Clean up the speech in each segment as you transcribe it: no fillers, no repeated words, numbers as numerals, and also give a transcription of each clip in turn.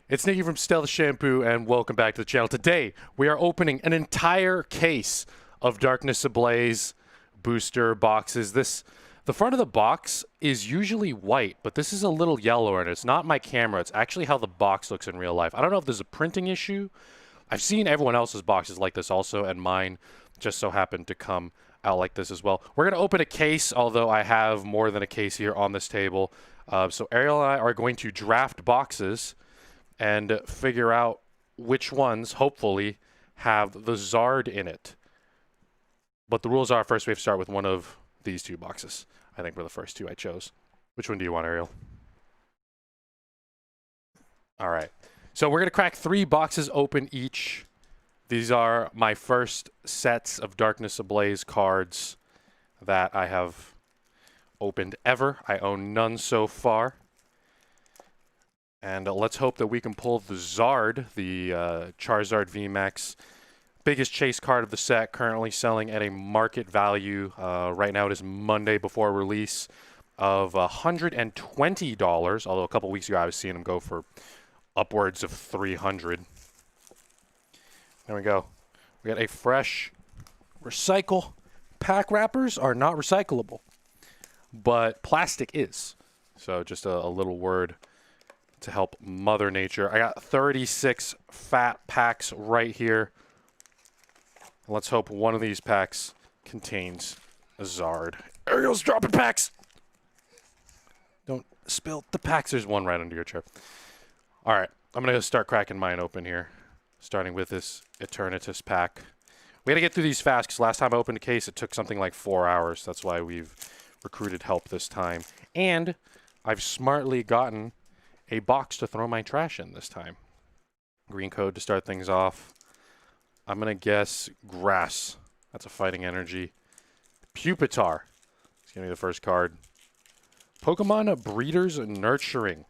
It's Nicky from StealthShampoo, and welcome back to the channel. Today, we are opening an entire case of Darkness Ablaze booster boxes. The front of the box is usually white, but this is a little yellower, and it's not my camera. It's actually how the box looks in real life. I don't know if there's a printing issue. I've seen everyone else's boxes like this also, and mine just so happened to come out like this as well. We're going to open a case, although I have more than a case here on this table. So Ariel and I are going to draft boxes and figure out which ones, hopefully, have the Zard in it. But the rules are, first we have to start with one of these two boxes. I think were the first two I chose. Which one do you want, Ariel? All right. So we're going to crack 3 boxes open each. These are my first sets of Darkness Ablaze cards that I have opened ever. I own none so far. And let's hope that we can pull the Zard, the Charizard VMAX, biggest chase card of the set, currently selling at a market value. Right now it is Monday before release of $120, although a couple weeks ago I was seeing them go for upwards of $300. There we go. We got a fresh recycle. Pack wrappers are not recyclable, but plastic is. So just a little word to help Mother Nature. I got 36 fat packs right here. And let's hope one of these packs contains a Zard. Ariel's dropping packs! Don't spill the packs. There's one right under your chair. All right, I'm going to start cracking mine open here, starting with this Eternitis Pack. We got to get through these fast, because last time I opened a case, it took something like 4 hours. That's why we've recruited help this time. And I've smartly gotten a box to throw my trash in this time. Green code to start things off. I'm going to guess Grass. That's a fighting energy. Pupitar. It's going to be the first card. Pokemon Breeders Nurturing.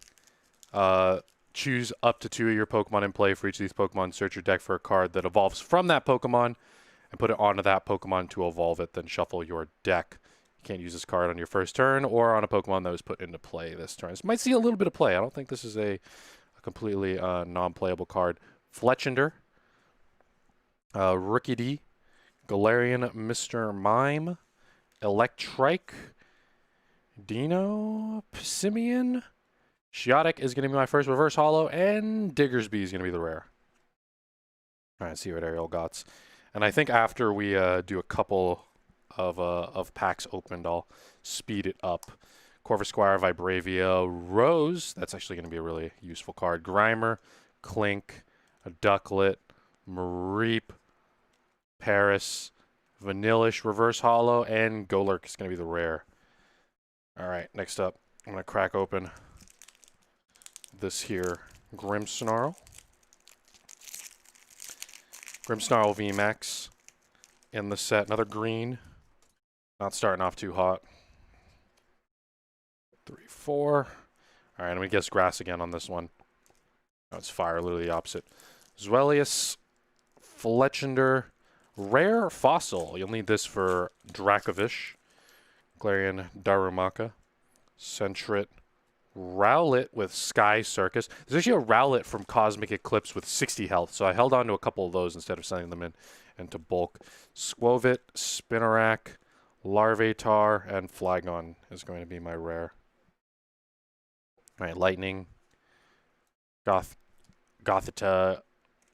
Choose up to 2 of your Pokemon in play. For each of these Pokemon, search your deck for a card that evolves from that Pokemon and put it onto that Pokemon to evolve it. Then shuffle your deck. You can't use this card on your first turn or on a Pokemon that was put into play this turn. This might see a little bit of play. I don't think this is a completely non-playable card. Fletchinder. Rookidee. Galarian Mr. Mime. Electrike. Dino. Pissimian. Shiotic is going to be my first reverse holo, and Diggersby is going to be the rare. All right, see what Ariel got. And I think after we do a couple of packs opened, I'll speed it up. Corvisquire, Vibravia, Rose. That's actually going to be a really useful card. Grimer, Clink, a Ducklet, Mareep, Paris, Vanillish, reverse holo, and Golurk is going to be the rare. All right, next up, I'm going to crack open this here Grimmsnarl. Grimmsnarl VMAX in the set. Another green. Not starting off too hot. 3, 4. All right, I'm going to guess Grass again on this one. Oh, it's fire, literally the opposite. Zweilious, Fletchinder, Rare Fossil. You'll need this for Dracovish. Galarian Darumaka. Sentret. Rowlet with Sky Circus. There's actually a Rowlet from Cosmic Eclipse with 60 health, so I held on to a couple of those instead of sending them into bulk. Squovit, Spinarak, Larvitar, and Flygon is going to be my rare. All right, Lightning, Gothita,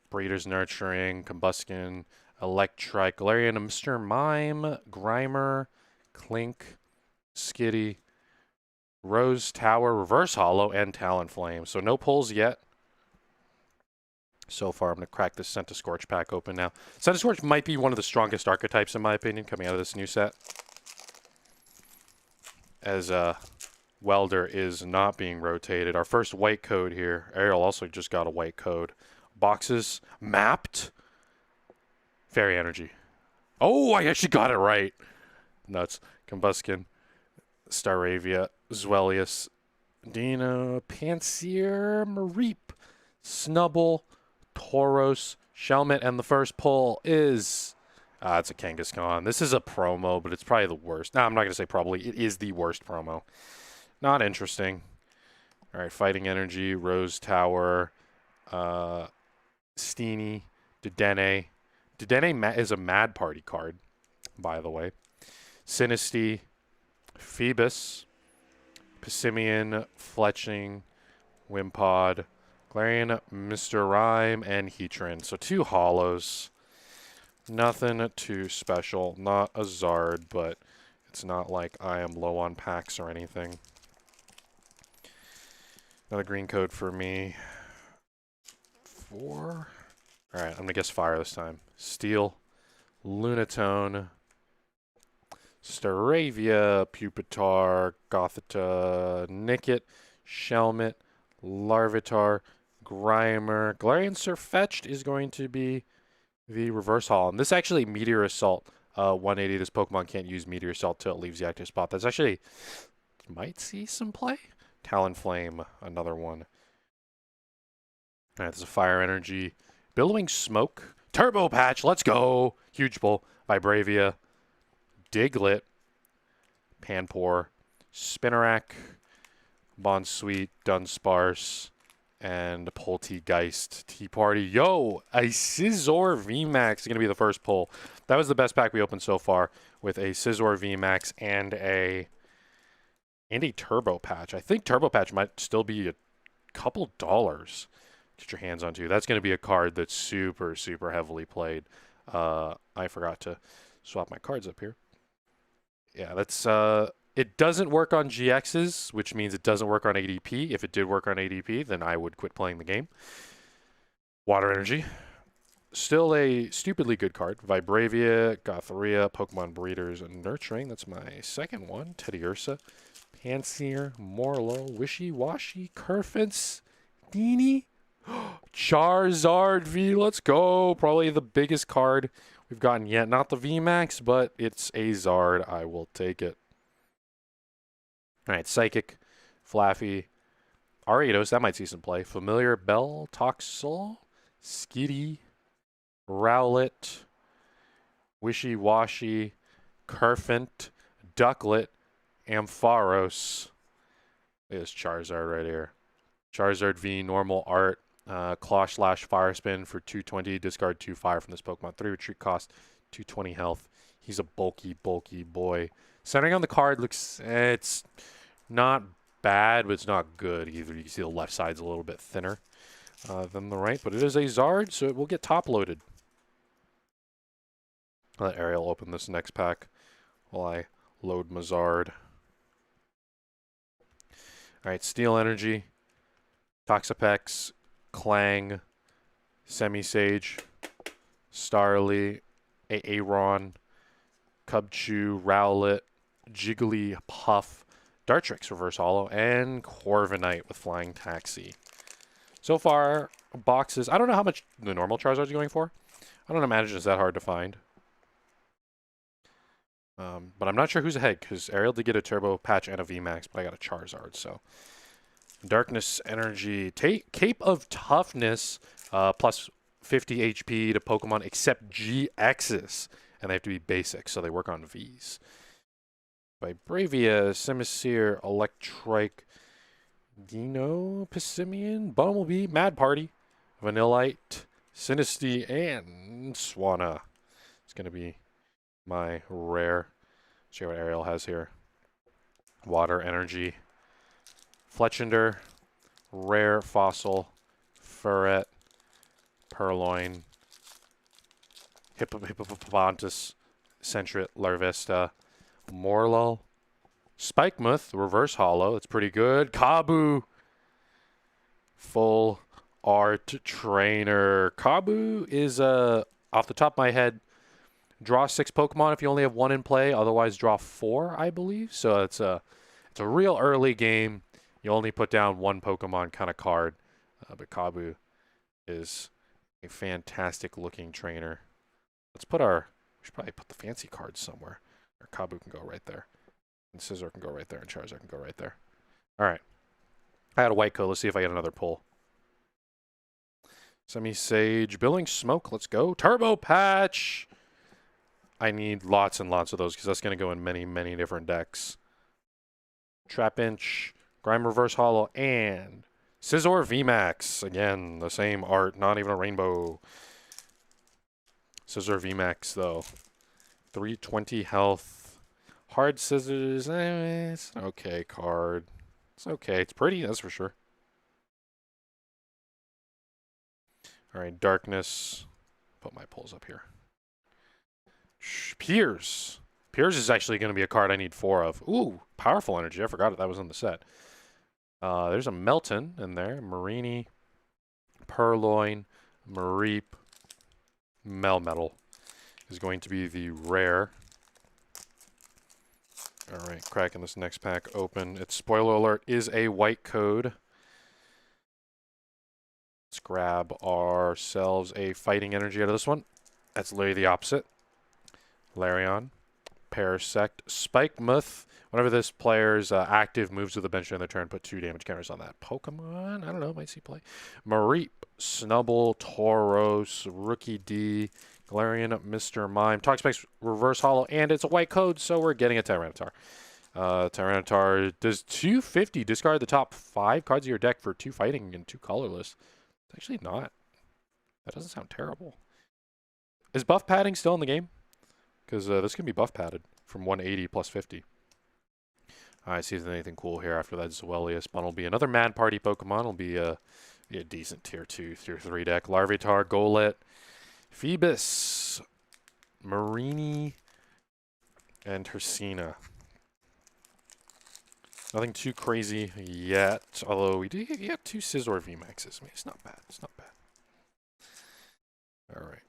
Breeders Nurturing, Combuskin, Electrike, Galarian, Mr. Mime, Grimer, Clink, Skitty, Rose Tower, Reverse Holo, and Talonflame. So no pulls yet. So far, I'm going to crack this Centiskorch pack open now. Centiskorch might be one of the strongest archetypes, in my opinion, coming out of this new set. As Welder is not being rotated. Our first white code here. Ariel also just got a white code. Boxes mapped. Fairy Energy. Oh, I actually got it right. Nuts. Combuskin. Staravia, Zweilious, Dino, Panseer, Mareep, Snubble, Tauros, Shelmet, and the first pull is... it's a Kangaskhan. This is a promo, but it's probably the worst. No, I'm not going to say probably. It is the worst promo. Not interesting. All right, Fighting Energy, Rose Tower, Steenie, Dedenne. Dedenne is a Mad Party card, by the way. Sinistea, Phoebus, Pissimian, Fletching, Wimpod, Galarian, Mr. Rhyme, and Heatran. So 2 hollows. Nothing too special. Not a Zard, but it's not like I am low on packs or anything. Another green code for me. 4. Alright, I'm going to guess fire this time. Steel, Lunatone, Staravia, Pupitar, Gothita, Nickit, Shelmet, Larvitar, Grimer. Galarian Sirfetch'd is going to be the reverse hall. And this actually Meteor Assault 180. This Pokemon can't use Meteor Assault till it leaves the active spot. That's actually might see some play. Talonflame, another one. All right, there's a Fire Energy. Billowing Smoke. Turbo Patch, let's go. Huge Bull. Vibravia. Diglett. Panpour. Spinarak. Bonsweet. Dunsparce. And Poltegeist. Tea Party. Yo, a Scizor VMAX is going to be the first pull. That was the best pack we opened so far with a Scizor VMAX and a Turbo Patch. I think Turbo Patch might still be a couple dollars. Get your hands onto. That's going to be a card that's super, super heavily played. I forgot to swap my cards up here. Yeah, that's it doesn't work on GXs, which means it doesn't work on ADP. If it did work on ADP, then I would quit playing the game. Water Energy. Still a stupidly good card. Vibravia, Gothria, Pokemon Breeders, and Nurturing. That's my second one. Teddiursa, Panseer, Morlo, Wishy Washy, Kerfence, Deanie. Charizard V, let's go. Probably the biggest card we've gotten yet. Not the VMAX, but it's a Zard. I will take it. All right, Psychic, Flaffy, Ariados, that might see some play. Familiar, Bell, Toxel, Skitty, Rowlet, Wishy Washy, Kerfent, Ducklet, Ampharos. There's Charizard right here. Charizard V, normal art. Claw Slash, Fire Spin for 220. Discard 2 fire from this Pokemon. 3 retreat cost, 220 health. He's a bulky, bulky boy. Centering on the card looks, it's not bad, but it's not good either. You can see the left side's a little bit thinner than the right, but it is a Zard, so it will get top loaded. I'll let Ariel open this next pack while I load my Zard. All right, Steel Energy, Toxapex, Clang, Semi-Sage, Starly, Aaron, Cubchoo, Rowlet, Jigglypuff, Dartrix Reverse Holo, and Corviknight with Flying Taxi. So far, boxes, I don't know how much the normal Charizard is going for. I don't imagine it's that hard to find. But I'm not sure who's ahead, because Ariel did get a Turbo Patch and a VMAX, but I got a Charizard, so. Darkness Energy, Cape of Toughness, plus 50 HP to Pokemon except GXs, and they have to be basic, so they work on Vs. Vibravia, Simisear, Electrike, Dino, Pissimian, Bumblebee, Mad Party, Vanillite, Sinistea, and Swanna. It's going to be my rare. Let's see what Ariel has here. Water Energy. Fletchinder, Rare Fossil, Furret, Purloin, Hippopontus, Sentret, Larvesta, Morlo, Spikemuth, Reverse Holo, that's pretty good. Kabu, Full Art Trainer. Kabu is, off the top of my head, draw 6 Pokemon if you only have 1 in play, otherwise draw 4, I believe. So it's a real early game. You only put down 1 Pokemon kind of card, but Kabu is a fantastic looking trainer. Let's put we should probably put the fancy cards somewhere. Or Kabu can go right there. And Scizor can go right there, and Charizard can go right there. All right. I had a white code. Let's see if I get another pull. Semi-Sage, Billing Smoke, let's go. Turbo Patch! I need lots and lots of those, because that's going to go in many, many different decks. Trapinch, Grime Reverse Holo, and Charizard VMAX. Again, the same art, not even a rainbow. Charizard VMAX, though. 320 health. Hard scissors. It's an okay card. It's okay. It's pretty, that's for sure. Alright, darkness. Put my pulls up here. Piers. Piers is actually going to be a card I need 4 of. Ooh, powerful energy. I forgot that was in the set. There's a Melton in there. Marini, Purloin, Mareep, Melmetal is going to be the rare. Alright, cracking this next pack open. Its spoiler alert is a white code. Let's grab ourselves a fighting energy out of this one. That's literally the opposite. Larion, Parasect, Spikemuth. Whenever this player's active moves to the bench in their turn, put 2 damage counters on that. Pokemon, I don't know, might see play. Mareep, Snubble, Tauros, Rookie D, Galarian, Mr. Mime, Toxapex, Reverse Hollow, and it's a white code, so we're getting a Tyranitar. Tyranitar does 250 discard the top 5 cards of your deck for 2 fighting and 2 colorless. It's actually not. That doesn't sound terrible. Is buff padding still in the game? Because this can be buff padded from 180 plus 50. Alright, see if there's anything cool here after that. Zoelius. But will be another Mad Party Pokemon. It'll be a decent tier 2, tier 3 deck. Larvitar, Golett, Phoebus, Marini, and Hercina. Nothing too crazy yet. Although we do get 2 Scizor VMAXs. I mean, it's not bad. It's not bad. Alright.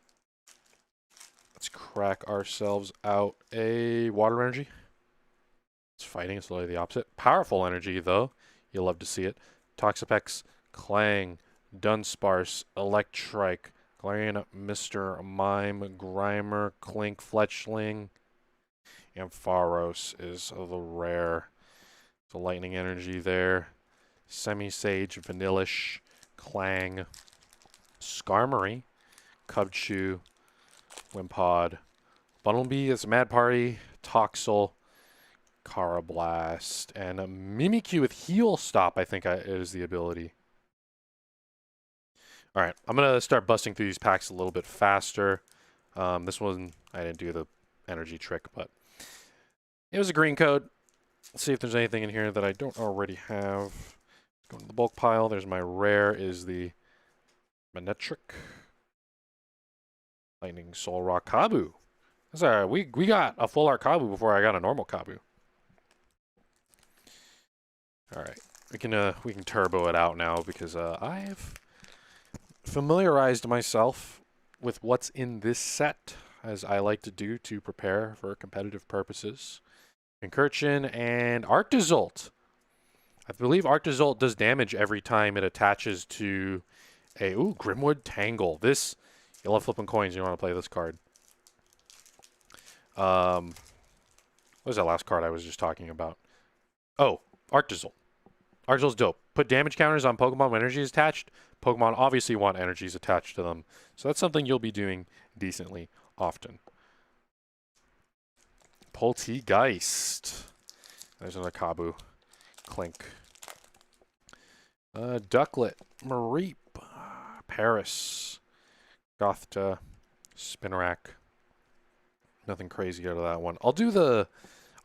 Let's crack ourselves out a Water Energy. It's fighting. It's literally the opposite. Powerful energy, though. You'll love to see it. Toxapex, Clang, Dunsparce, Electrike, Galarian, Mr. Mime, Grimer, Clink, Fletchling. Ampharos is the rare. The lightning energy there. Semi-Sage, Vanillish, Clang, Skarmory, Cubchoo, Wimpod, Bunnelby is Mad Party, Toxel, Carablast, and a Mimikyu with Heal Stop, I think is the ability. Alright, I'm going to start busting through these packs a little bit faster. This one, I didn't do the energy trick, but it was a green code. Let's see if there's anything in here that I don't already have. Go to the bulk pile. There's my rare is the Manectric. Lightning Soul Rock Kabu. That's alright. We got a full art Kabu before I got a normal Kabu. Alright. We can turbo it out now because I've familiarized myself with what's in this set, as I like to do to prepare for competitive purposes. Incursion and Arctozolt. I believe Arctozolt does damage every time it attaches to a Grimwood Tangle. This, you love flipping coins, you want to play this card. What was that last card I was just talking about? Oh, Arctozolt. Arctozolt's dope. Put damage counters on Pokemon when energy is attached. Pokemon obviously want energies attached to them. So that's something you'll be doing decently often. Poltegeist. There's another Kabu. Clink. Ducklet. Mareep. Paris. Gothita. Spinarak. Nothing crazy out of that one. I'll do the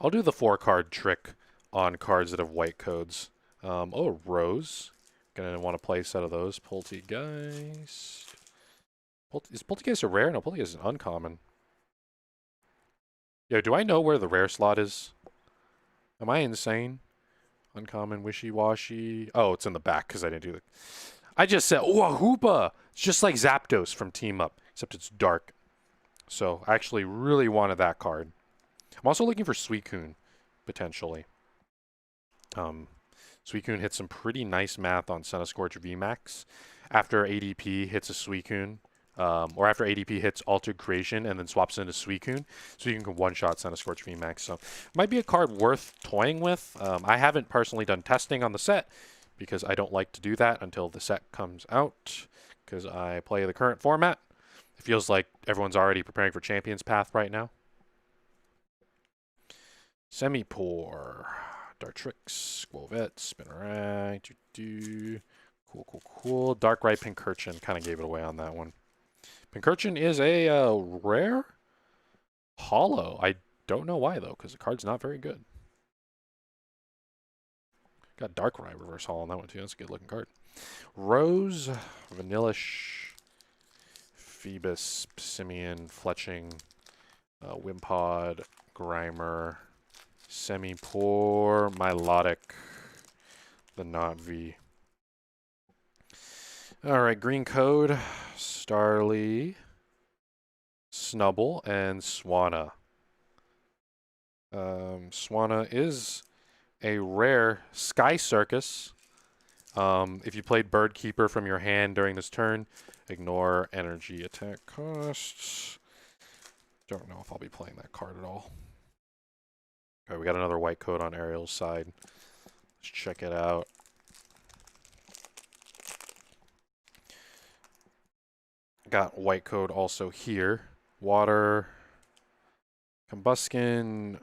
4-card trick on cards that have white codes. Oh, Rose. Gonna want to play a set of those. Poltegeist. Is Poltegeist a rare? No, Poltegeist is an uncommon. Yo, do I know where the rare slot is? Am I insane? Uncommon, wishy-washy. Oh, it's in the back because I didn't do it. I just said, oh, a Hoopa! It's just like Zapdos from Team Up, except it's dark. So I actually really wanted that card. I'm also looking for Suicune, potentially. Suicune hits some pretty nice math on Centiskorch VMAX. After ADP hits a Suicune, or after ADP hits Altered Creation and then swaps into Suicune, Suicune can one-shot Centiskorch VMAX. So might be a card worth toying with. I haven't personally done testing on the set because I don't like to do that until the set comes out because I play the current format. It feels like everyone's already preparing for Champions Path right now. Semipour, Dartrix, Squovette, Spinarak, Cool, cool, cool. Darkrai Pincurchin. Kind of gave it away on that one. Pincurchin is a rare hollow. I don't know why, though, because the card's not very good. Got Darkrai reverse hollow on that one, too. That's a good-looking card. Rose, Vanillish, Phoebus, Simeon, Fletching, Wimpod, Grimer, Semi-Poor, Milotic, the Not V. Alright, green code, Starly, Snubble, and Swanna. Swanna is a rare Sky Circus. If you played Bird Keeper from your hand during this turn, ignore energy attack costs. Don't know if I'll be playing that card at all. Okay, we got another white code on Ariel's side. Let's check it out. Got white code also here. Water, Combuskin,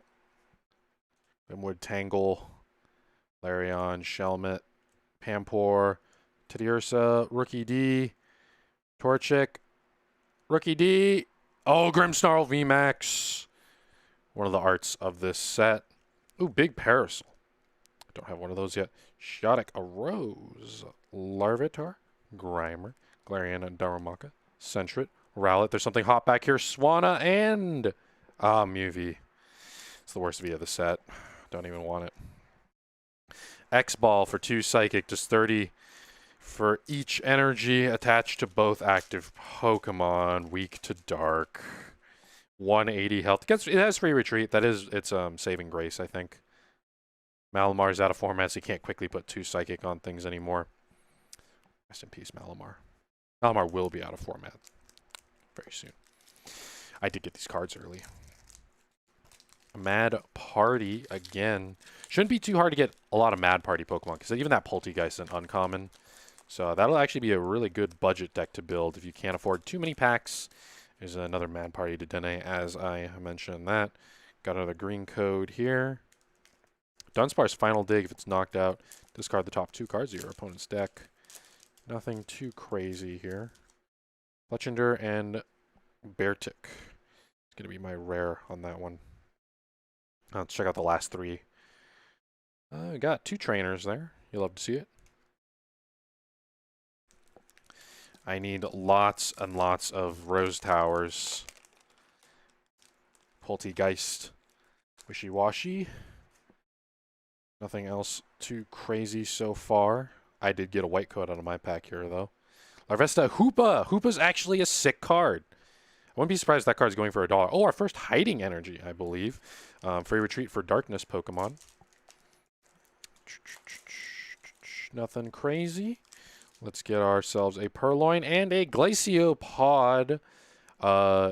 Bimwood Tangle, Larion, Shelmet, Pampor, Teddiursa, Rookie D, Torchic, Rookie D. Oh, Grimmsnarl VMAX. One of the arts of this set. Ooh, big Parasol. Don't have one of those yet. Shoddock, a Rose, Larvitar, Grimer, Galarian, Darumaka, Sentret, Rowlet. There's something hot back here. Swanna and Mewtwo. It's the worst V of the set. Don't even want it. X-Ball for 2 Psychic, just 30 for each energy attached to both active Pokemon. Weak to Dark. 180 health. It has free retreat. That is its saving grace, I think. Malamar's out of format, so you can't quickly put 2 Psychic on things anymore. Rest in peace, Malamar. Malamar will be out of format very soon. I did get these cards early. Mad Party again. Shouldn't be too hard to get a lot of Mad Party Pokemon, because even that Poltegeist is an uncommon. So that'll actually be a really good budget deck to build if you can't afford too many packs. There's another Mad Party Dedenne, as I mentioned that. Got another green code here. Dunsparce's Final Dig, if it's knocked out, discard the top 2 cards of your opponent's deck. Nothing too crazy here. Fletchinder and Beartic. It's going to be my rare on that one. Let's check out the last 3. We got 2 trainers there. You'll love to see it. I need lots and lots of Rose Towers. Poltegeist. Wishy-washy. Nothing else too crazy so far. I did get a white code out of my pack here, though. Larvesta Hoopa. Hoopa's actually a sick card. I wouldn't be surprised if that card's going for $1. Oh, our first Hiding Energy, I believe. Free retreat for Darkness Pokemon. Nothing crazy. Let's get ourselves a Purloin and a Glaciopod.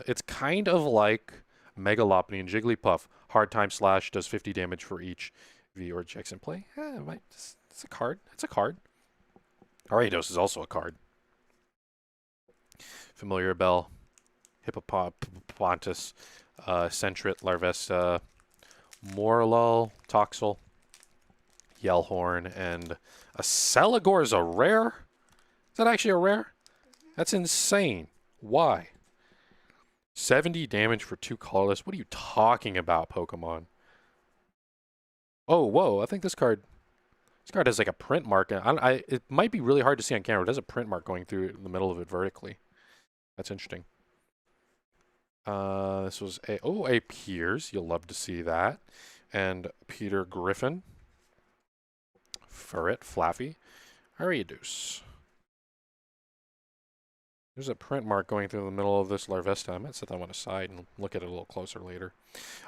It's kind of like Mega Lopunny and Jigglypuff. Hard Time Slash does 50 damage for each V or checks in play. It's a card. It's a card. Ariados is also a card. Familiar Bell, Hippopontus, Sentret, Larvesta, Morlul, Toxel, Yellhorn, and a Celigor is a rare? Is that actually a rare? That's insane. Why? 70 damage for 2 colorless. What are you talking about, Pokemon? Oh, whoa. I think this card has like a print mark. It might be really hard to see on camera. It has a print mark going through the middle of it vertically. That's interesting. This was a Piers. You'll love to see that. And Peter Griffin. Furret, Flaffy, Ariados. There's a print mark going through the middle of this Larvesta. I might set that one aside and look at it a little closer later.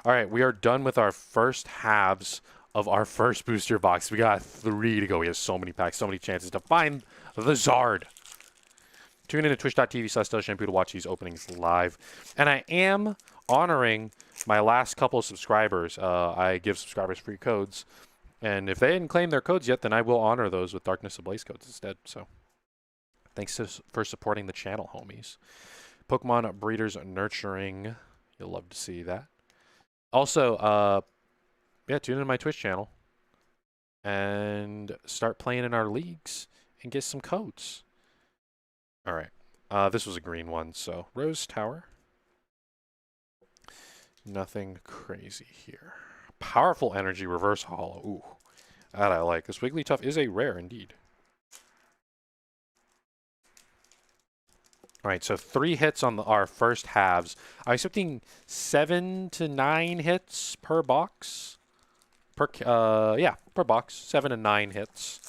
All right, we are done with our first halves of our first booster box. We got 3 to go. We have so many packs, so many chances to find the Zard. Tune in to twitch.tv/StealthShampoo to watch these openings live. And I am honoring my last couple of subscribers. I give subscribers free codes. And if they didn't claim their codes yet, then I will honor those with Darkness Ablaze codes instead. So thanks for supporting the channel, homies. Pokemon Breeders Nurturing. You'll love to see that. Also, yeah, tune in to my Twitch channel and start playing in our leagues and get some codes. All right. This was a green one, so Rose Tower. Nothing crazy here. Powerful Energy Reverse Hollow. Ooh, that I like. This Wigglytuff is a rare indeed. All right, so 3 hits on our first halves. I'm expecting 7 to 9 hits per box. Per box. 7 to 9 hits.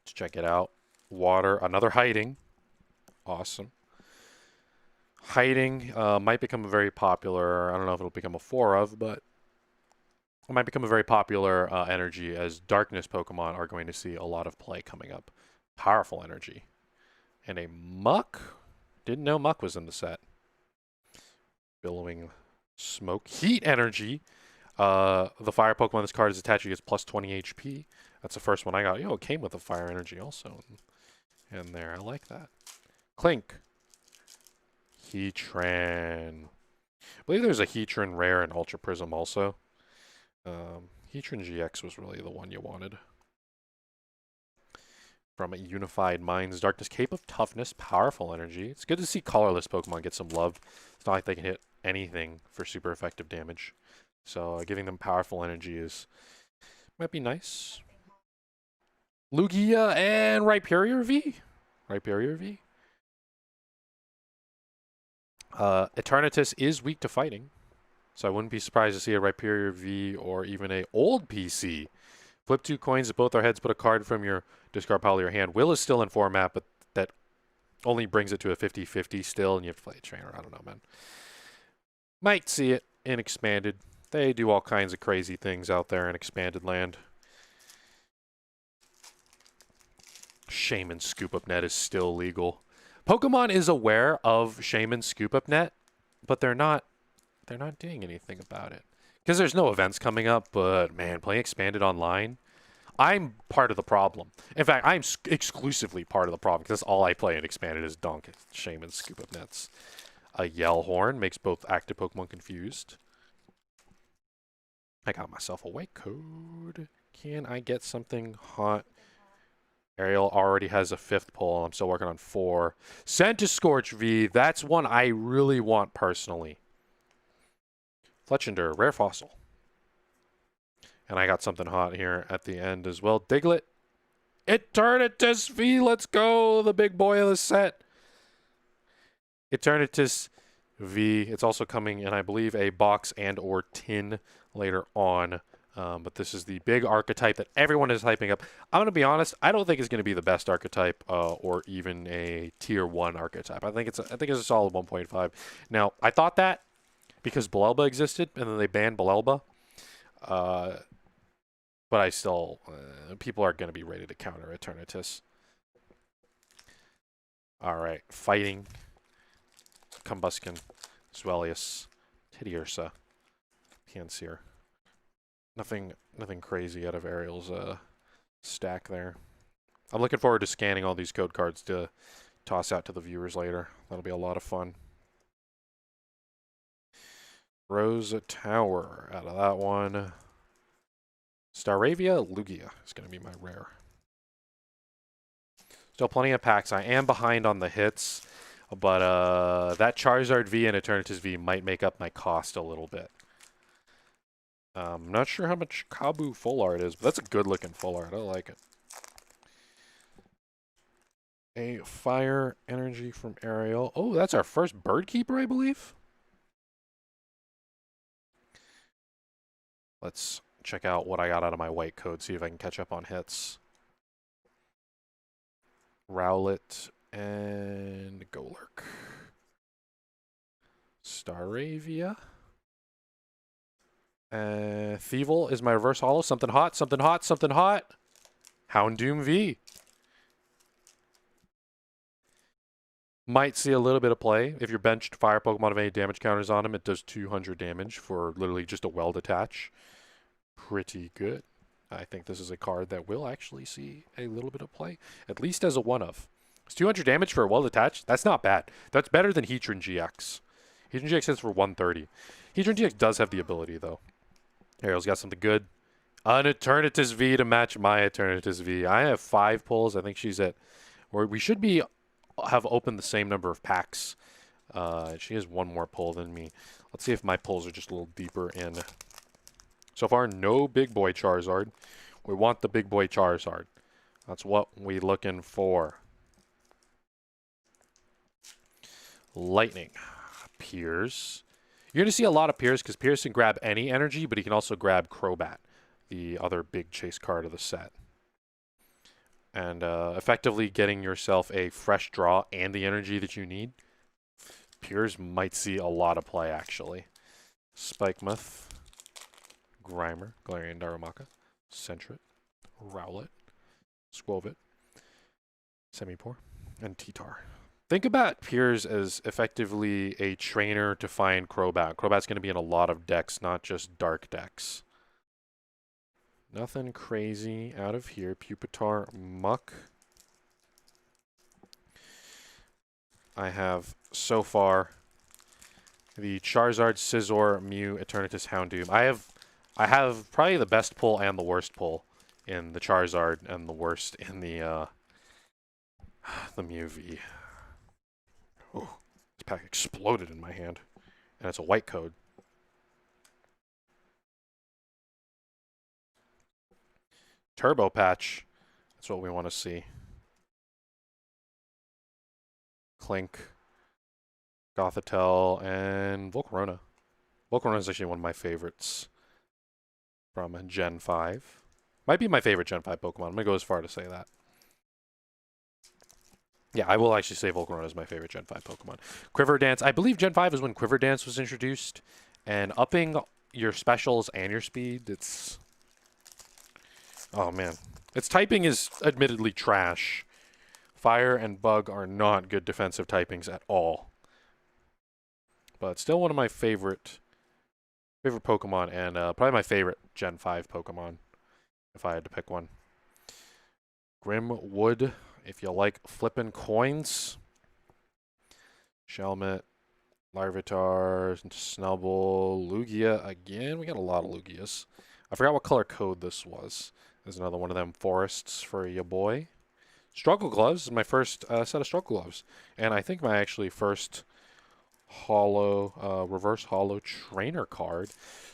Let's check it out. Water, another hiding. Awesome. Hiding might become a very popular, I don't know if it'll become a 4 of, but it might become a very popular energy as darkness Pokemon are going to see a lot of play coming up. Powerful energy. And a Muck. Didn't know Muck was in the set. Billowing Smoke. Heat energy. The fire Pokemon this card is attached, gets plus 20 HP. That's the first one I got. Yo, it came with a fire energy also. And there, I like that. Clink. Heatran. I believe there's a Heatran Rare and Ultra Prism also. Heatran GX was really the one you wanted. From a Unified Minds, Darkness Cape of Toughness, Powerful Energy. It's good to see colorless Pokemon get some love. It's not like they can hit anything for super effective damage. So giving them Powerful Energy might be nice. Lugia and Rhyperior V. Rhyperior V. Eternitis is weak to fighting. So I wouldn't be surprised to see a Rhyperior V or even a old PC. Flip 2 coins at both our heads, put a card from your discard pile of your hand. Will is still in format, but that only brings it to a 50-50 still, and you have to play a trainer. I don't know, man. Might see it in Expanded. They do all kinds of crazy things out there in Expanded land. Shaman Scoop Up Net is still legal. Pokemon is aware of Shaman Scoop Up Net, but they're not doing anything about it. Because there's no events coming up, but man, playing Expanded online, I'm part of the problem. In fact, I'm exclusively part of the problem because that's all I play in Expanded is Dunk, Shaman, Scoop Up Nets. A Yell Horn makes both active Pokemon confused. I got myself a white code. Can I get something hot? Ariel already has a 5th pull. I'm still working on 4. Centiskorch V, that's one I really want personally. Fletchinder, Rare Fossil. And I got something hot here at the end as well. Diglett. Eternitis V, let's go. The big boy of the set. Eternitis V. It's also coming in, I believe, a box and or tin later on. But this is the big archetype that everyone is hyping up. I'm going to be honest. I don't think it's going to be the best archetype or even a tier 1 archetype. I think it's a solid 1.5. Now, I thought that because Belelba existed, and then they banned Belelba. But I still, people are going to be ready to counter Eternitis. All right, Fighting, Combuskin, Swellius, Teddiursa, Pansear. Nothing crazy out of Ariel's stack there. I'm looking forward to scanning all these code cards to toss out to the viewers later. That'll be a lot of fun. Rose Tower out of that one. Staravia Lugia is going to be my rare. Still plenty of packs. I am behind on the hits, but that Charizard V and Eternitis V might make up my cost a little bit. I'm not sure how much Kabu full art is, but that's a good looking full art. I like it. A Fire Energy from Ariel. Oh, that's our first Bird Keeper, I believe. Let's check out what I got out of my white code, see if I can catch up on hits. Rowlet and Golurk. Staravia. Thievul is my reverse holo. Something hot, something hot, something hot. Houndoom V. Might see a little bit of play. If you're benched fire Pokemon of any damage counters on him, it does 200 damage for literally just a weld attach. Pretty good. I think this is a card that will actually see a little bit of play, at least as a one-of. It's 200 damage for a weld attach. That's not bad. That's better than Heatran GX. Heatran GX hits for 130. Heatran GX does have the ability, though. Ariel's got something good. An Eternitis V to match my Eternitis V. I have 5 pulls. I think she's at... Or we should have opened the same number of packs. She has 1 more pull than me. Let's see if my pulls are just a little deeper in. So far, no big boy Charizard. We want the big boy Charizard. That's what we're looking for. Lightning. Piers. You're going to see a lot of Piers because Piers can grab any energy, but he can also grab Crobat, the other big chase card of the set. And effectively getting yourself a fresh draw and the energy that you need. Piers might see a lot of play, actually. Spikemuth. Grimer. Galarian Darumaka. Sentret. Rowlet. Squovit. Semipour. And T-Tar. Think about Piers as effectively a trainer to find Crobat. Crobat's going to be in a lot of decks, not just dark decks. Nothing crazy out of here. Pupitar, Muck. I have, so far, the Charizard, Scizor, Mew, Eternatus, Houndoom. I have probably the best pull and the worst pull in the Charizard and the worst in the Mew V. Oh, this pack exploded in my hand. And it's a white code. Turbo Patch. That's what we want to see. Clink. Gothitelle, and Volcarona. Volcarona is actually one of my favorites from Gen 5. Might be my favorite Gen 5 Pokemon. I'm going to go as far to say that. Yeah, I will actually say Volcarona is my favorite Gen 5 Pokemon. Quiver Dance. I believe Gen 5 is when Quiver Dance was introduced. And upping your specials and your speed, it's... Oh, man. Its typing is admittedly trash. Fire and Bug are not good defensive typings at all. But still one of my favorite Pokemon, and probably my favorite Gen 5 Pokemon, if I had to pick one. Grimwood, if you like flipping coins. Shelmet, Larvitar, Snubbull, Lugia again. We got a lot of Lugias. I forgot what color code this was. There's another one of them forests for your boy. Struggle Gloves is my first set of Struggle Gloves. And I think my actually first reverse holo trainer card.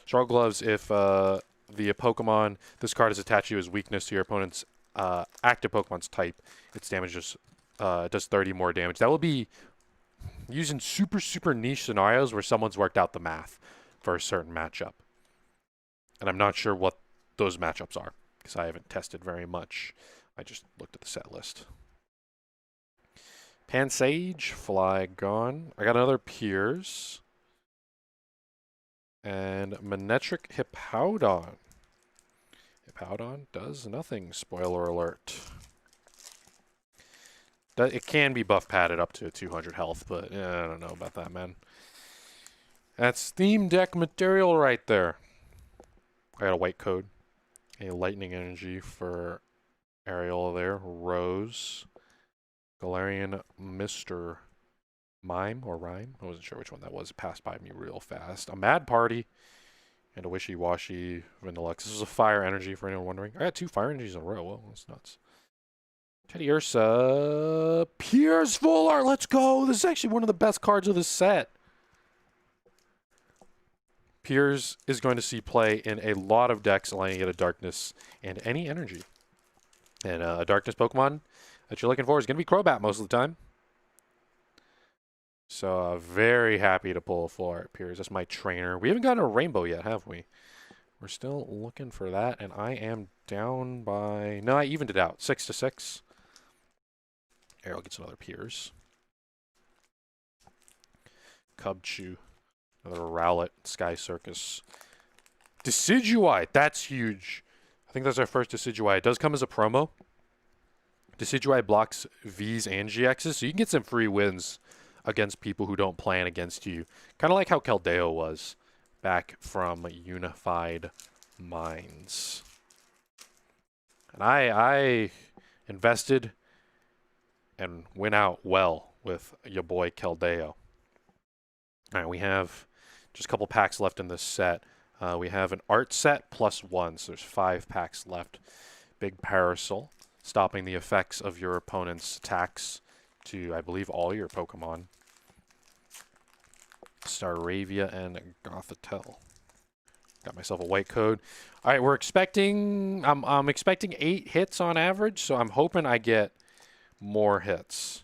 Struggle Gloves, if the Pokemon this card is attached to his weakness to your opponent's active Pokemon's type, its damage just does 30 more damage. That will be used in super niche scenarios where someone's worked out the math for a certain matchup. And I'm not sure what those matchups are, because I haven't tested very much. I just looked at the set list. Pansage, Flygon. I got another Piers. And Manectric Hippowdon. Hippowdon does nothing, spoiler alert. It can be buff padded up to 200 health, but I don't know about that, man. That's theme deck material right there. I got a white code. A lightning energy for Ariel there. Rose. Galarian Mr. Mime or Rhyme. I wasn't sure which one that was. It passed by me real fast. A Mad Party. And a Wishy-Washy Vanillux. This is a fire energy for anyone wondering. I got 2 fire energies in a row. Whoa, that's nuts. Teddy Ursa. Piers Full Art. Let's go. This is actually one of the best cards of this set. Piers is going to see play in a lot of decks, allowing you to get a Darkness and any energy. And a Darkness Pokemon that you're looking for is going to be Crobat most of the time. So very happy to pull a Full Art Piers. That's my trainer. We haven't gotten a Rainbow yet, have we? We're still looking for that, and I am down by... No, I evened it out. 6-6. Ariel gets another Piers. Cubchoo. Another Rowlet. Sky Circus. Decidueye. That's huge. I think that's our first Decidueye. It does come as a promo. Decidueye blocks Vs and GXs, so you can get some free wins against people who don't plan against you. Kind of like how Keldeo was back from Unified Minds. And I invested and went out well with your boy Keldeo. All right, we have just a couple packs left in this set. We have an art set +1, so there's 5 packs left. Big Parasol, stopping the effects of your opponent's attacks to, I believe, all your Pokemon. Staravia and Gothitelle. Got myself a white code. All right, we're expecting, I'm expecting 8 hits on average, so I'm hoping I get more hits.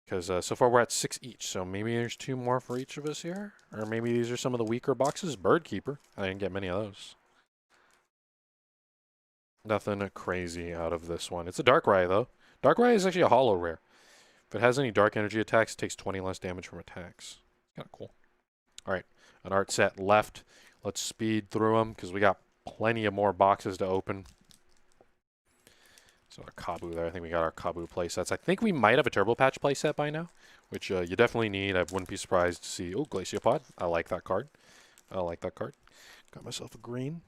Because so far we're at 6 each, so maybe there's 2 more for each of us here. Or maybe these are some of the weaker boxes. Bird Keeper. I didn't get many of those. Nothing crazy out of this one. It's a Darkrai, though. Darkrai is actually a holo rare. If it has any dark energy attacks, it takes 20 less damage from attacks. Kind of cool. All right, an art set left. Let's speed through them because we got plenty of more boxes to open. So our Kabu there. I think we got our Kabu playsets. I think we might have a Turbo Patch playset by now, which you definitely need. I wouldn't be surprised to see. Oh, Glaciopod. I like that card. I like that card. Got myself a green.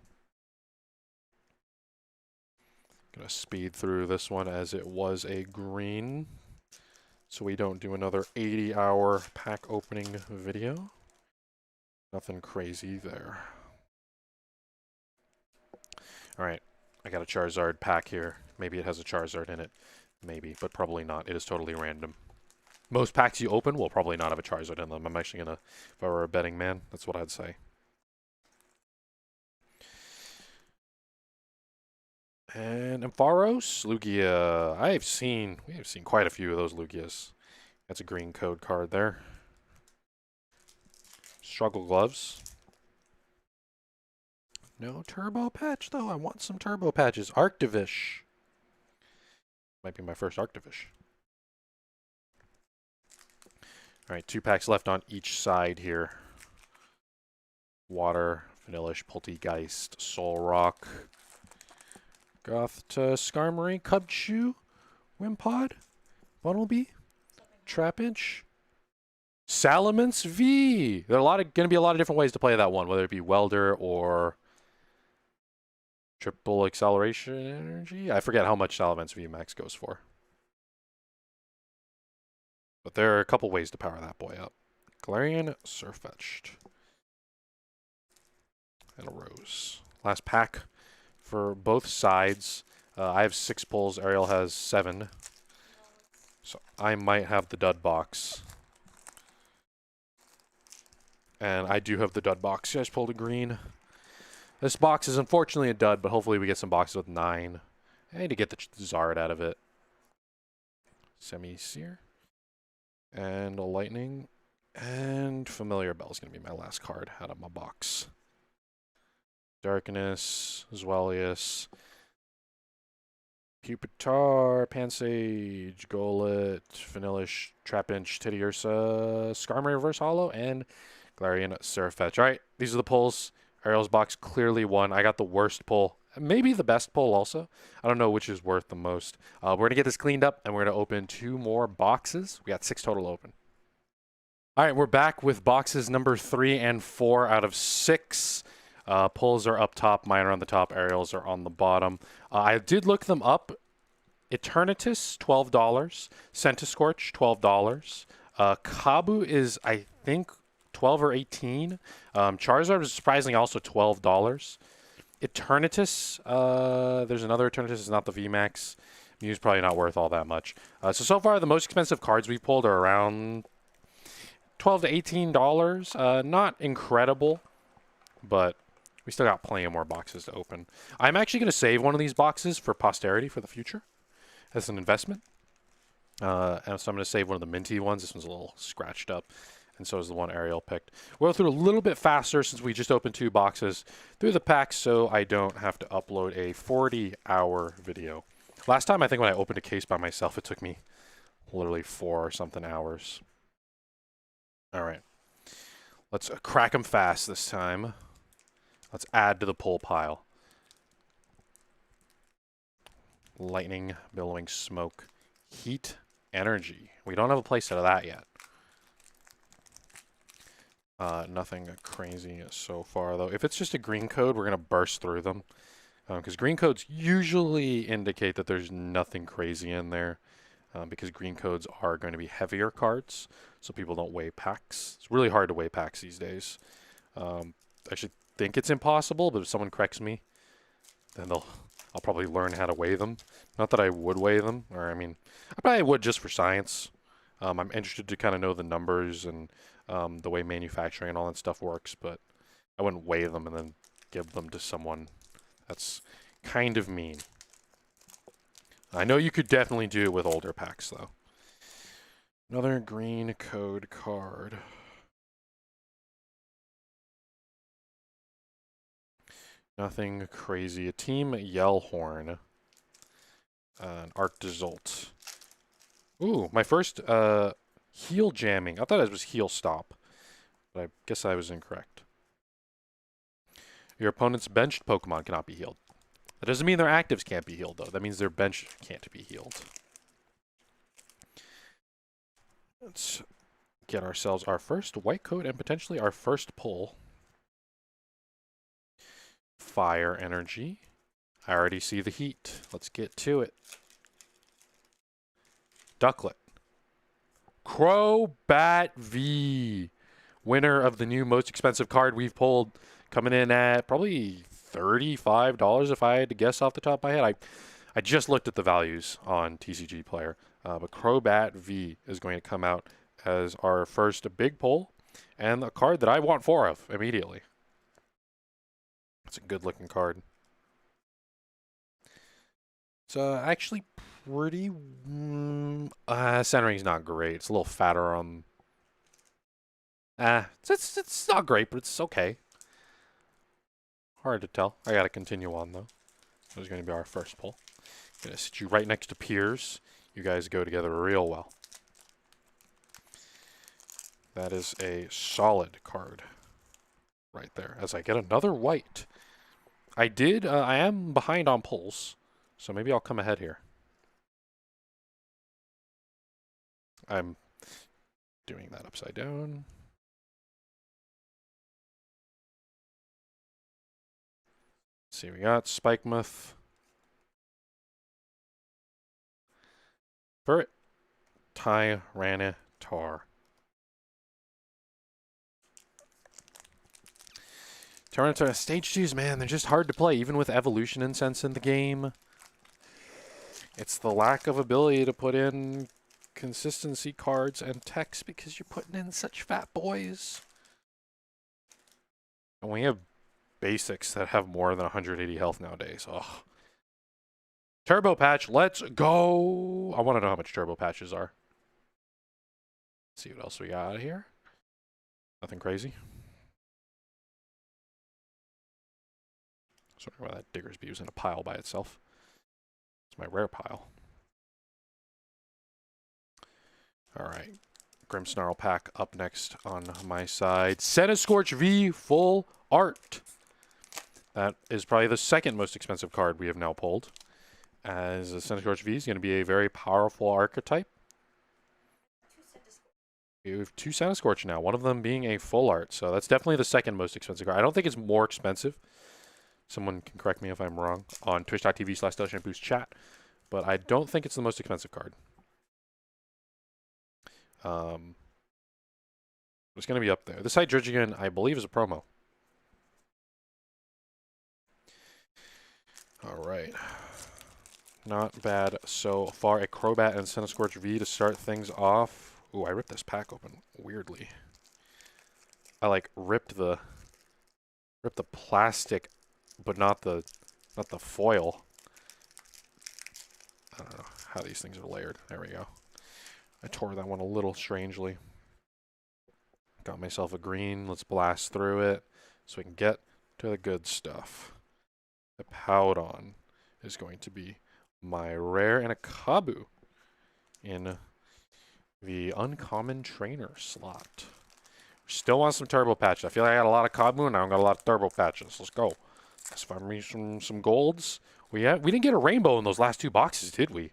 Gonna speed through this one as it was a green, so we don't do another 80-hour pack opening video. Nothing crazy there. All right, I got a Charizard pack here. Maybe it has a Charizard in it. Maybe, but probably not. It is totally random. Most packs you open will probably not have a Charizard in them. I'm actually gonna, if I were a betting man, that's what I'd say. And Ampharos, Lugia. we have seen quite a few of those Lugias. That's a green code card there. Struggle Gloves. No Turbo Patch, though. I want some Turbo Patches. Arctivish. Might be my first Arctivish. All right, 2 packs left on each side here. Water, Vanillish, Poltegeist, Solrock, Gothita, Skarmory, Cubchoo, Wimpod, Bunnelby, Trapinch, Salamence V. There are going to be a lot of different ways to play that one, whether it be Welder or Triple Acceleration Energy. I forget how much Salamence VMAX goes for. But there are a couple ways to power that boy up. Galarian, Surfetched. And a Rose. Last pack for both sides. I have 6 pulls. Ariel has 7. So I might have the dud box. And I do have the dud box. You guys pulled a green. This box is unfortunately a dud, but hopefully we get some boxes with 9. I need to get the Zard out of it. Semi-Seer. And a Lightning. And Familiar Bell is going to be my last card out of my box. Darkness, Zweilous, Pupitar, Pansage, Golett, Vanillish, Trapinch, Teddiursa, Skarmory Reverse Holo, and Galarian Surfetch. All right, these are the pulls. Ariel's box clearly won. I got the worst pull. Maybe the best pull also. I don't know which is worth the most. We're going to get this cleaned up, and we're going to open 2 more boxes. We got 6 total open. All right, we're back with boxes number 3 and 4 out of 6. Pulls are up top. Mine are on the top. Ariel's are on the bottom. I did look them up. Eternitis, $12. Centiskorch, $12. Kabu is, I think, 12 or 18. Charizard is surprisingly also $12. Eternitis, there's another Eternitis. It's not the VMAX. Mew's probably not worth all that much. So far, the most expensive cards we pulled are around $12 to $18. Not incredible, but we still got plenty of more boxes to open. I'm actually going to save one of these boxes for posterity for the future as an investment. And so I'm going to save one of the minty ones. This one's a little scratched up, and so is the one Ariel picked. We'll go through a little bit faster since we just opened 2 boxes through the pack, so I don't have to upload a 40-hour video. Last time, I think when I opened a case by myself, it took me literally 4 or something hours. All right. Let's crack them fast this time. Let's add to the pull pile. Lightning, Billowing Smoke, Heat, Energy. We don't have a playset of that yet. Nothing crazy so far, though. If it's just a green code, we're going to burst through them. Because green codes usually indicate that there's nothing crazy in there. Because green codes are going to be heavier cards, so people don't weigh packs. It's really hard to weigh packs these days. actually think it's impossible, but if someone corrects me, then I'll probably learn how to weigh them. Not that I would weigh them, or I mean, I probably would just for science. I'm interested to kind of know the numbers and the way manufacturing and all that stuff works, but I wouldn't weigh them and then give them to someone. That's kind of mean. I know you could definitely do it with older packs, though. Another green code card. Nothing crazy. A Team Yellhorn. An Arctozolt. Ooh, my first heal jamming. I thought it was heal stop, but I guess I was incorrect. Your opponent's benched Pokemon cannot be healed. That doesn't mean their actives can't be healed, though. That means their bench can't be healed. Let's get ourselves our first white coat and potentially our first pull. Fire energy. I already see the heat. Let's get to it. Ducklet. Crobat V. Winner of the new most expensive card we've pulled. Coming in at probably $35 if I had to guess off the top of my head. I just looked at the values on TCG Player. But Crobat V is going to come out as our first big pull. And a card that I want 4 of immediately. It's a good looking card. It's actually pretty... centering's not great. It's a little fatter on... it's not great, but it's okay. Hard to tell. I gotta continue on, though. This is going to be our first pull. Gonna sit you right next to Piers. You guys go together real well. That is a solid card right there. As I get another white. I am behind on pulls, so maybe I'll come ahead here. I'm doing that upside down. Let's see, we got Spikemuth. Burret. Tyranitar. Tyranitar stage 2s, man, they're just hard to play, even with Evolution Incense in the game. It's the lack of ability to put in consistency cards and text because you're putting in such fat boys. And we have basics that have more than 180 health nowadays. Ugh. Turbo Patch, let's go! I want to know how much Turbo Patches are. Let's see what else we got here. Nothing crazy. Sorry why that Diggersby was in a pile by itself. It's my rare pile. Alright. Grimmsnarl pack up next on my side. Centiskorch V full art. That is probably the second most expensive card we have now pulled. As a Centiskorch V is going to be a very powerful archetype. We have 2 Centiskorch now, one of them being a full art. So that's definitely the second most expensive card. I don't think it's more expensive. Someone can correct me if I'm wrong on twitch.tv/StealthShampoo's chat. But I don't think it's the most expensive card. It's going to be up there. This Hydreigon, I believe, is a promo. All right. Not bad so far. A Crobat and Centiskorch V to start things off. Ooh, I ripped this pack open weirdly. I like ripped the plastic, but not the foil. I don't know how these things are layered. There we go. I tore that one a little strangely. Got myself a green. Let's blast through it so we can get to the good stuff. The Powdon is going to be my rare and a Kabu in the uncommon trainer slot. Still want some turbo patches. I feel like I got a lot of Kabu and now I've got a lot of turbo patches. Let's go. Let's find me some golds. We didn't get a rainbow in those last 2 boxes, did we?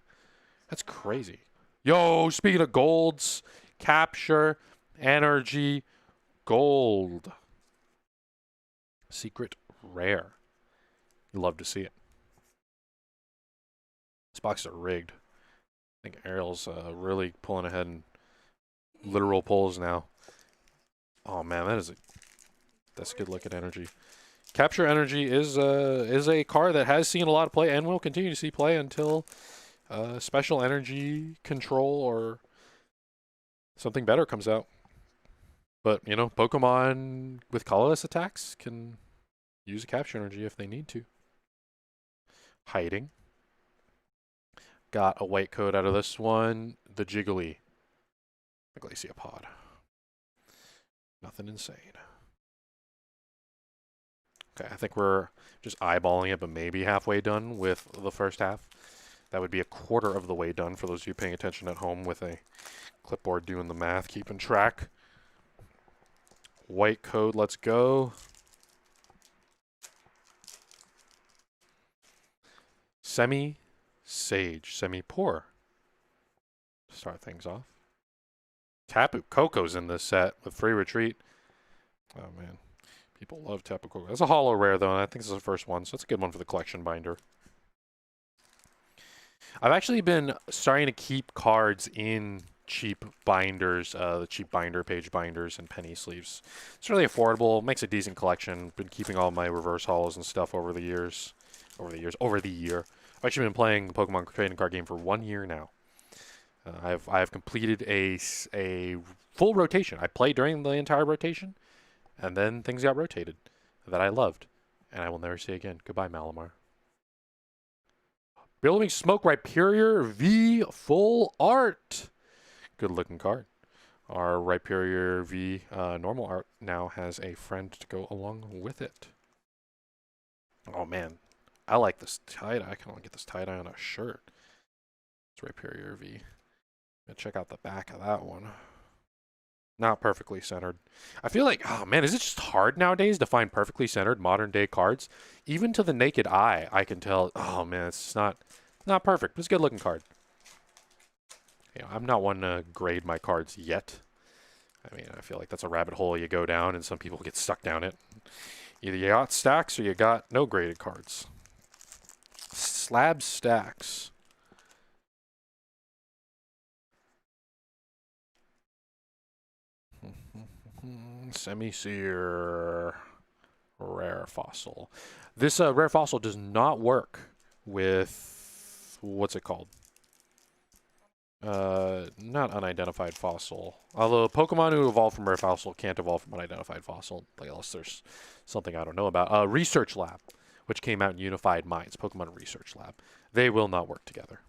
That's crazy. Yo, speaking of golds, capture, energy, gold. Secret rare. You love to see it. These boxes are rigged. I think Ariel's really pulling ahead in literal pulls now. Oh man, that is a That's a good look at energy. Capture Energy is a card that has seen a lot of play and will continue to see play until special energy control or something better comes out. But, you know, Pokemon with colorless attacks can use a Capture Energy if they need to. Hiding. Got a white code out of this one. The Jiggly. A Glaciopod. Nothing insane. Okay, I think we're just eyeballing it, but maybe halfway done with the first half. That would be a quarter of the way done for those of you paying attention at home with a clipboard doing the math, keeping track. White code, let's go. Semi-Sage, Semi-Poor. Start things off. Tapu Koko's in this set with free retreat. Oh, man. People love Tapu Koko. That's a holo rare, though, and I think this is the first one, so that's a good one for the collection binder. I've actually been starting to keep cards in cheap binders, the cheap binder, page binders, and penny sleeves. It's really affordable, makes a decent collection. Been keeping all my reverse holos and stuff over the year. I've actually been playing the Pokemon Trading Card game for 1 year now. I've completed a full rotation. I played during the entire rotation, and then things got rotated that I loved. And I will never say again. Goodbye, Malamar. Billowing Smoke Rhyperior V Full Art. Good looking card. Our Rhyperior V normal art now has a friend to go along with it. Oh man, I like this tie-dye. I can only get this tie-dye on a shirt. It's Rhyperior V. Check out the back of that one. Not perfectly centered. I feel like, oh man, is it just hard nowadays to find perfectly centered modern day cards? Even to the naked eye, I can tell, oh man, it's not perfect, but it's a good looking card. You know, I'm not one to grade my cards yet. I mean, I feel like that's a rabbit hole you go down and some people get stuck down it. Either you got stacks or you got no graded cards. Slab stacks. Semi-Seer Rare Fossil. This Rare Fossil does not work with, what's it called? Not Unidentified Fossil. Although Pokemon who evolve from Rare Fossil can't evolve from Unidentified Fossil, like, unless there's something I don't know about. Research Lab, which came out in Unified Minds, Pokemon Research Lab. They will not work together.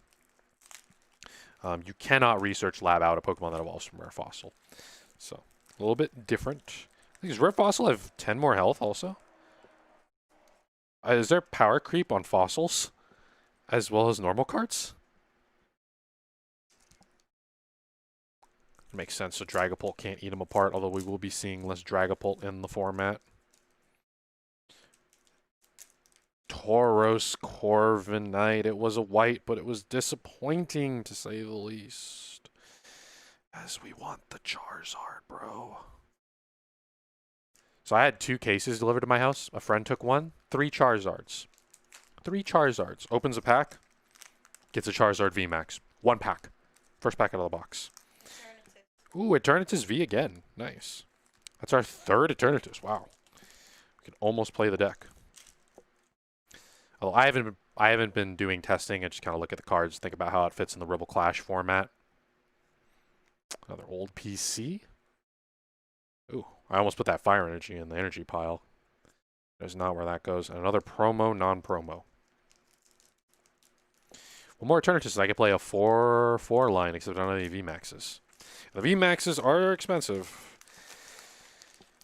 You cannot Research Lab out a Pokemon that evolves from Rare Fossil. So, a little bit different. Does Rare Fossil have 10 more health also? Is there power creep on fossils as well as normal cards? Makes sense, so Dragapult can't eat them apart, although we will be seeing less Dragapult in the format. Tauros Corviknight. It was a white, but it was disappointing, to say the least. As we want the Charizard, bro. So I had 2 cases delivered to my house. A friend took one. 3 Charizards. 3 Charizards. Opens a pack. Gets a Charizard VMAX. 1 pack. First pack out of the box. Ooh, Eternitis V again. Nice. That's our 3rd Eternitis. Wow. We can almost play the deck. Although I haven't been doing testing. I just kind of look at the cards, think about how it fits in the Rebel Clash format. Another old PC. Ooh, I almost put that Fire Energy in the energy pile. There's not where that goes. And another promo, non-promo. One more Eternitis, I could play a 4/4 line, except I don't have any VMAXs. The VMAXs are expensive.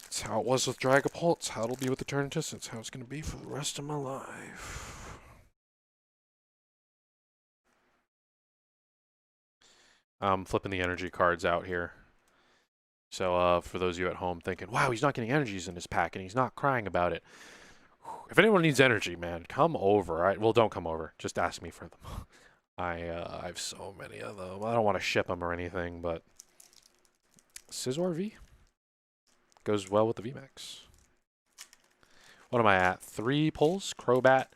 It's how it was with Dragapult. It's how it'll be with Eternitis. It's how it's going to be for the rest of my life. I'm flipping the energy cards out here. So for those of you at home thinking, wow, he's not getting energies in his pack and he's not crying about it. If anyone needs energy, man, come over. All right? Well, don't come over. Just ask me for them. I have so many of them. I don't want to ship them or anything, but Scizor V goes well with the VMAX. What am I at? 3 pulls. Crobat,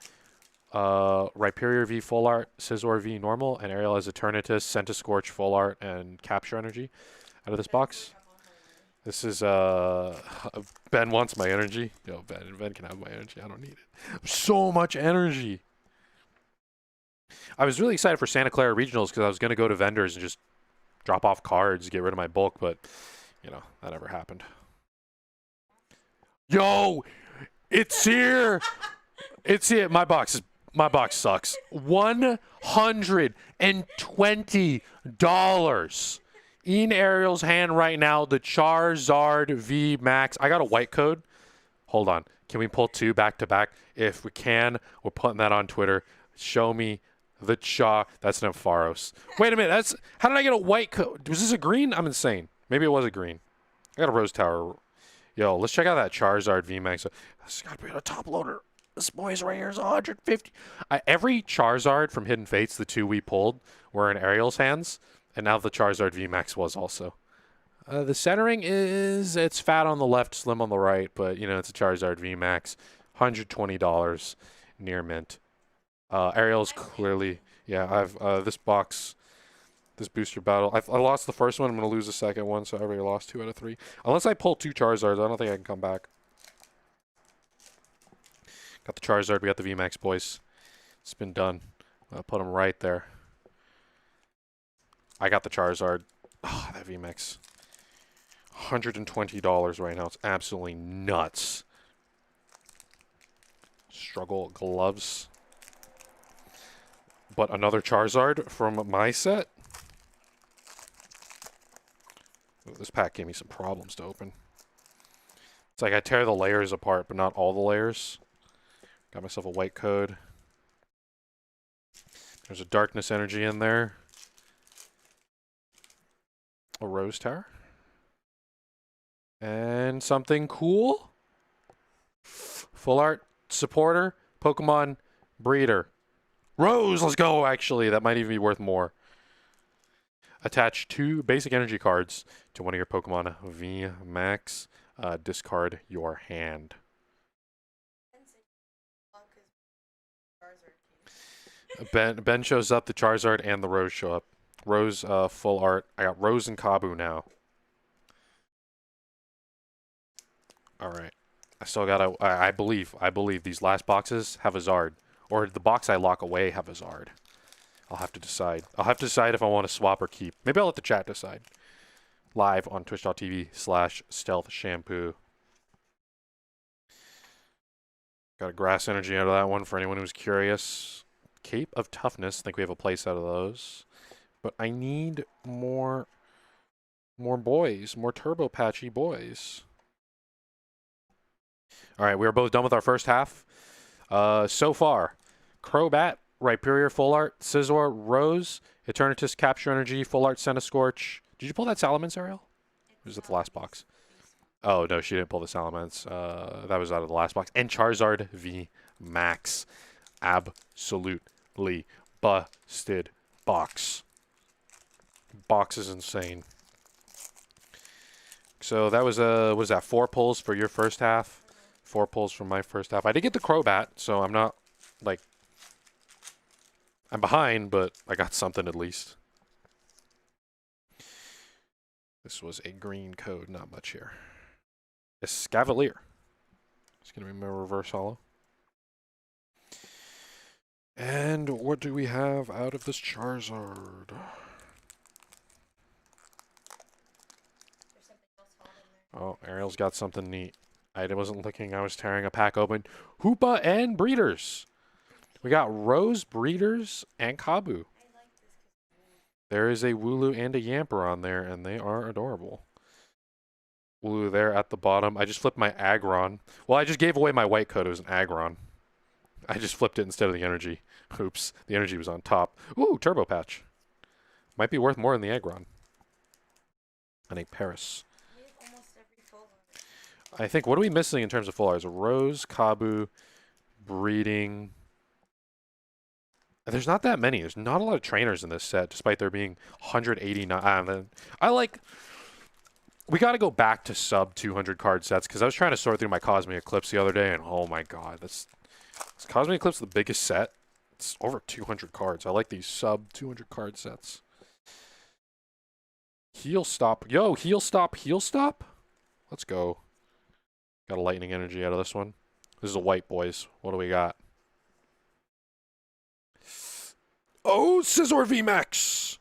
Rhyperior V Full Art, Scizor V Normal, and Ariel has Eternitis, Centiskorch Full Art, and Capture Energy out of this box. This is Ben wants my energy. Yo, Ben can have my energy. I don't need it. So much energy. I was really excited for Santa Clara Regionals because I was gonna go to vendors and just drop off cards, get rid of my bulk, but you know, that never happened. Yo, it's here. It's here. My box sucks. $120 in Ariel's hand right now. The Charizard VMAX. I got a white code. Hold on. Can we pull 2 back to back? If we can, we're putting that on Twitter. Show me the That's an Ampharos. Wait a minute. How did I get a white code? Was this a green? I'm insane. Maybe it was a green. I got a Rose Tower. Yo, let's check out that Charizard VMAX. This got to be a top loader. This boy's right here is 150. Every Charizard from Hidden Fates, the 2 we pulled, were in Ariel's hands, and now the Charizard VMAX was also. The centering it's fat on the left, slim on the right, but you know it's a Charizard VMAX, $120 near mint. Ariel's clearly, yeah. I've this box, this booster battle. I lost the first one. I'm gonna lose the second one, so I already lost 2 out of 3. Unless I pull 2 Charizards, I don't think I can come back. Got the Charizard. We got the VMAX, boys. It's been done. I'll put them right there. I got the Charizard. Oh, that VMAX. $120 right now. It's absolutely nuts. Struggle gloves. But another Charizard from my set. Oh, this pack gave me some problems to open. It's like I tear the layers apart, but not all the layers. Got myself a white code. There's a darkness energy in there. A Rose Tower. And something cool. Full art supporter. Pokemon breeder. Rose, let's go, actually. That might even be worth more. Attach 2 basic energy cards to one of your Pokemon VMAX. Discard your hand. Ben shows up, the Charizard and the Rose show up. Rose full art. I got Rose and Kabu now. Alright. I still got I believe these last boxes have a Zard. Or the box I lock away have a Zard. I'll have to decide. I'll have to decide if I want to swap or keep. Maybe I'll let the chat decide. Live on twitch.tv/StealthShampoo. Got a grass energy out of that one for anyone who's curious. Cape of Toughness. I think we have a place out of those. But I need more boys. More Turbo Patchy boys. Alright, we are both done with our first half. So far, Crobat, Rhyperior, Full Art, Scizor, Rose, Eternitis, Capture Energy, Full Art, Centiskorch. Did you pull that Salamence, Ariel? Or was it the last box? Oh, no, she didn't pull the Salamence. That was out of the last box. And Charizard VMAX. Absolutely busted box. Box is insane. So that was that 4 pulls for your first half? 4 pulls from my first half. I did get the Crobat, so I'm not, like, I'm behind, but I got something at least. This was a green code, not much here. Escavalier. It's going to be my reverse holo. And what do we have out of this Charizard? Oh, Ariel's got something neat. I wasn't looking. I was tearing a pack open. Hoopa and Breeders. We got Rose, Breeders, and Kabu. There is a Wooloo and a Yamper on there, and they are adorable. Wooloo there at the bottom. I just flipped my Aggron. Well, I just gave away my white code. It was an Aggron. I just flipped it instead of the energy. Oops. The energy was on top. Ooh, Turbo Patch. Might be worth more than the Aggron. And a Paris. I think, what are we missing in terms of full arts? Rose, Kabu, Breeding. There's not that many. There's not a lot of trainers in this set, despite there being 189. We got to go back to sub 200 card sets, because I was trying to sort through my Cosmic Eclipse the other day, and oh my god, this Cosmic Eclipse the biggest set. It's over 200 cards. I like these sub 200 card sets. Heal Stop. Yo, Heal Stop, Heal Stop? Let's go. Got a lightning energy out of this one. This is a white, boys. What do we got? Oh, Charizard VMAX!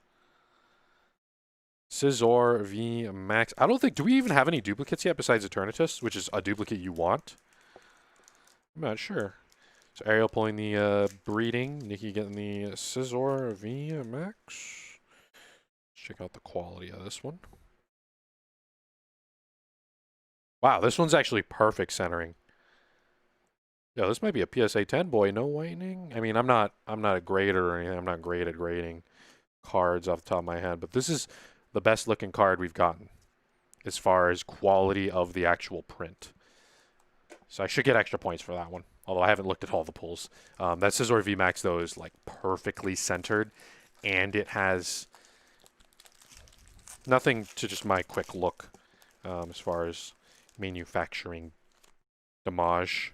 Charizard VMAX. I don't think... Do we even have any duplicates yet besides Eternitis, which is a duplicate you want? I'm not sure. So Ariel pulling the breeding. Nicky getting the Charizard VMAX. Let's check out the quality of this one. Wow, this one's actually perfect centering. Yeah, this might be a PSA 10 boy. No whitening. I mean, I'm not a grader or anything. I'm not great at grading cards off the top of my head, but this is the best looking card we've gotten as far as quality of the actual print. So I should get extra points for that one, although I haven't looked at all the pulls. That Charizard VMAX, though, is like perfectly centered, and it has nothing to just my quick look as far as manufacturing damage.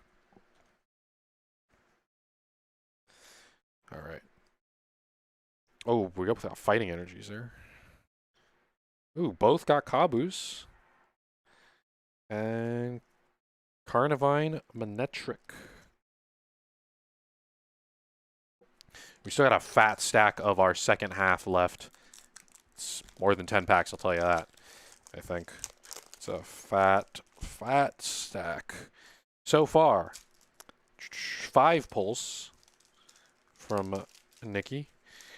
All right. Oh, we got without fighting energies there. Ooh, both got Kabus. And Carnivine Manectric. We still got a fat stack of our second half left. It's more than 10 packs, I'll tell you that. I think. It's a fat stack. So far, 5 pulls from Nicky.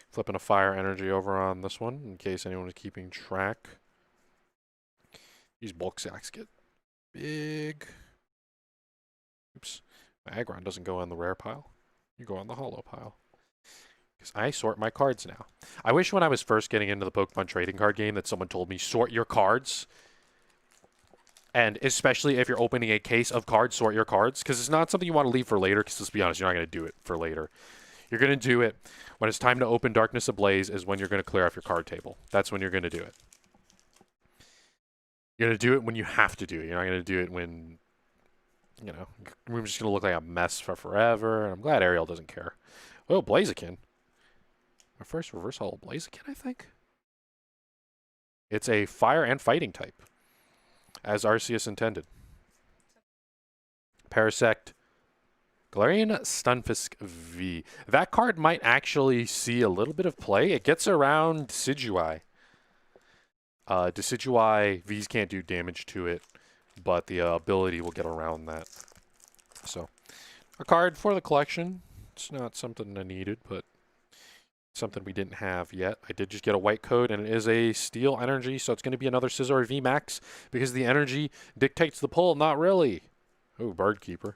Flipping a fire energy over on this one, in case anyone is keeping track. These bulk sacks get big. Oops. My Aggron doesn't go on the rare pile. You go on the hollow pile. Because I sort my cards now. I wish when I was first getting into the Pokemon trading card game that someone told me, sort your cards. And especially if you're opening a case of cards, sort your cards. Because it's not something you want to leave for later, because let's be honest, you're not going to do it for later. You're going to do it when it's time to open Darkness Ablaze is when you're going to clear off your card table. That's when you're going to do it. You're going to do it when you have to do it. You're not going to do it when, you know, we're just going to look like a mess for forever. And I'm glad Ariel doesn't care. Oh, Blaziken. My first reverse holo Blaziken, I think. It's a fire and fighting type, as Arceus intended. Parasect. Galarian Stunfisk V. That card might actually see a little bit of play. It gets around Decidueye. Decidueye, Vs can't do damage to it, but the ability will get around that. So, a card for the collection. It's not something I needed, but something we didn't have yet. I did just get a white code, and it is a steel energy, so it's going to be another Charizard VMAX, because the energy dictates the pull. Not really. Ooh, Birdkeeper.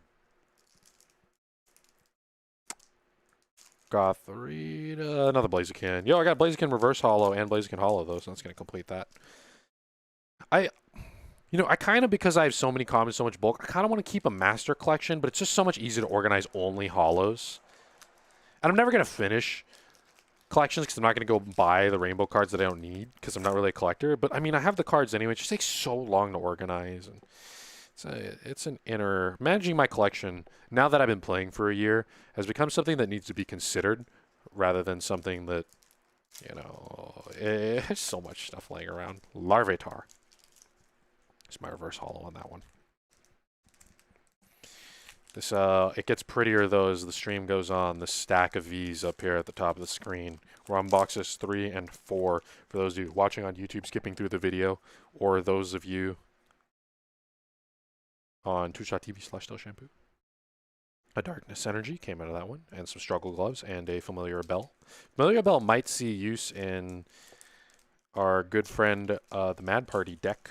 Gothorita, another Blaziken. Yo, I got Blaziken Reverse Holo and Blaziken Holo, though, so that's going to complete that. I kind of, because I have so many commons, so much bulk, I kind of want to keep a master collection, but it's just so much easier to organize only holos. And I'm never going to finish collections because I'm not going to go buy the rainbow cards that I don't need because I'm not really a collector. But, I mean, I have the cards anyway. It just takes so long to organize. And it's an inner... Managing my collection, now that I've been playing for a year, has become something that needs to be considered rather than something that, you know, there's so much stuff laying around. Larvitar. It's my reverse holo on that one. This it gets prettier though as the stream goes on. The stack of V's up here at the top of the screen. We're on boxes 3 and 4 for those of you watching on YouTube, skipping through the video, or those of you on twitch.tv/StealthShampoo. A Darkness Energy came out of that one, and some Struggle Gloves, and a Familiar Bell. Familiar Bell might see use in our good friend, the Mad Party deck.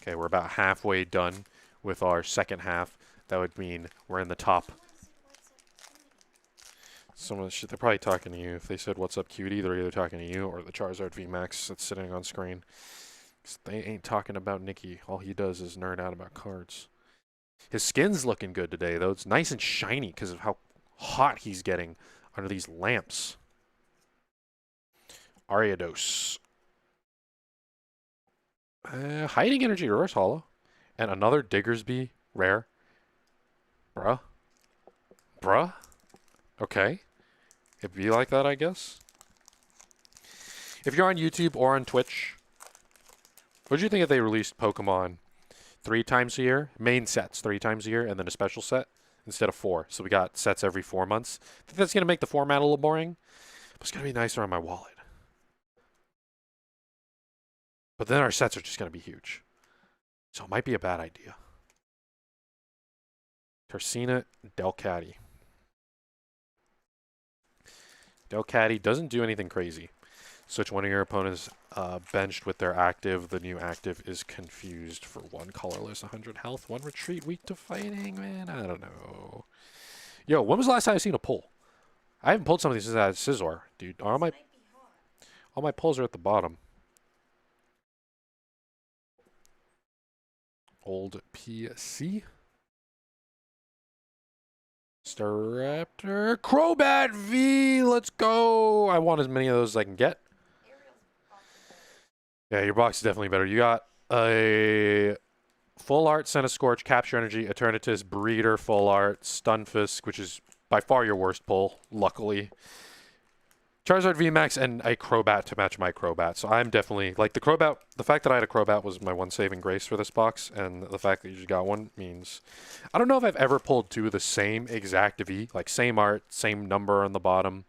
Okay, we're about halfway done with our second half. That would mean we're in the top. Some of the shit, they're probably talking to you. If they said, "What's up, cutie?" they're either talking to you or the Charizard VMAX that's sitting on screen. They ain't talking about Nicky. All he does is nerd out about cards. His skin's looking good today, though. It's nice and shiny because of how hot he's getting under these lamps. Ariados. Hiding Energy Reverse Holo. And another Diggersby rare. Bruh. Bruh. Okay. It'd be like that, I guess. If you're on YouTube or on Twitch, what do you think if they released Pokemon 3 times a year. Main sets 3 times a year, and then a special set instead of 4. So we got sets every 4 months. I think that's going to make the format a little boring, but it's going to be nicer on my wallet. But then our sets are just going to be huge. So it might be a bad idea. Tercina Delcatty. Delcatty doesn't do anything crazy. Switch one of your opponents benched with their active. The new active is confused for 1 colorless, 100 health, 1 retreat, weak to fighting. Man, I don't know. Yo, when was the last time I seen a pull? I haven't pulled some of these since I had Scizor, dude. All my pulls are at the bottom. Old PC. Staraptor. Crobat V! Let's go! I want as many of those as I can get. Yeah, your box is definitely better. You got a full art, Centiskorch, Capture Energy, Eternitis, Breeder, full art, Stunfisk, which is by far your worst pull, luckily. Charizard VMAX and a Crobat to match my Crobat. So I'm definitely, like, the Crobat, the fact that I had a Crobat was my one saving grace for this box, and the fact that you just got one means, I don't know if I've ever pulled 2 of the same exact V, like same art, same number on the bottom.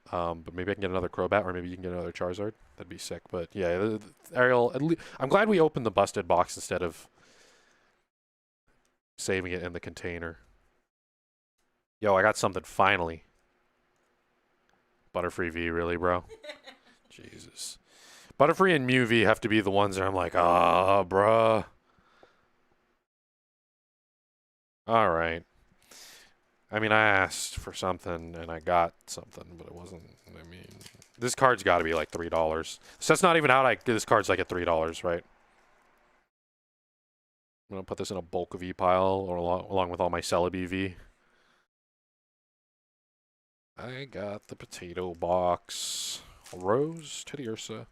But maybe I can get another Crobat, or maybe you can get another Charizard. That'd be sick. But yeah, Ariel, I'm glad we opened the busted box instead of saving it in the container. Yo, I got something finally. Butterfree V, really, bro? Jesus. Butterfree and Mew V have to be the ones that I'm like, ah, bruh. All right. I mean, I asked for something, and I got something, but it wasn't, I mean, this card's got to be like $3. So that's not even out. This card's like at $3, right? I'm going to put this in a bulk V pile, or along with all my Celebi V. I got the potato box. Rose, Teddiursa,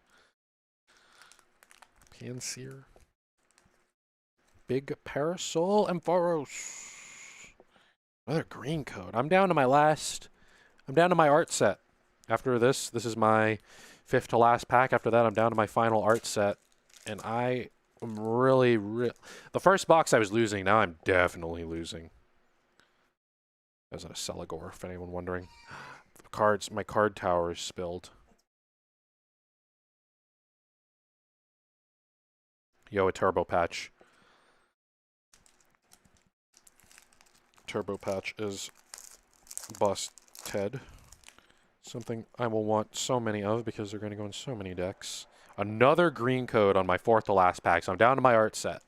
Panseer, Big Parasol, Ampharos. Another green code. I'm down to my art set. After this is my 5th to last pack. After that, I'm down to my final art set. And I am really, the first box I was losing, now I'm definitely losing. That was a Celigore, if anyone wondering. The cards, my card tower is spilled. Yo, a Turbo Patch. Turbo Patch is busted. Something I will want so many of because they're going to go in so many decks. Another green code on my 4th to last pack, so I'm down to my art set.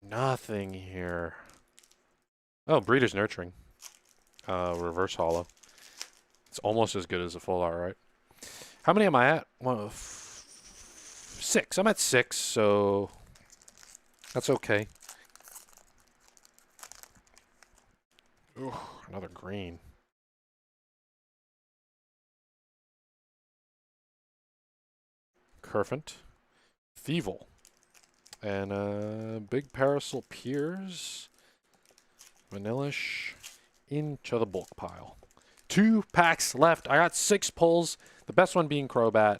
Nothing here. Oh, Breeder's Nurturing. Reverse Holo. It's almost as good as a full art, right? How many am I at? 6. I'm at 6, so that's okay. Ooh, another green. Kerfant. Thievul. And Big Parasol Piers. Vanillish. Into the bulk pile. 2 packs left. I got 6 pulls. The best one being Crobat.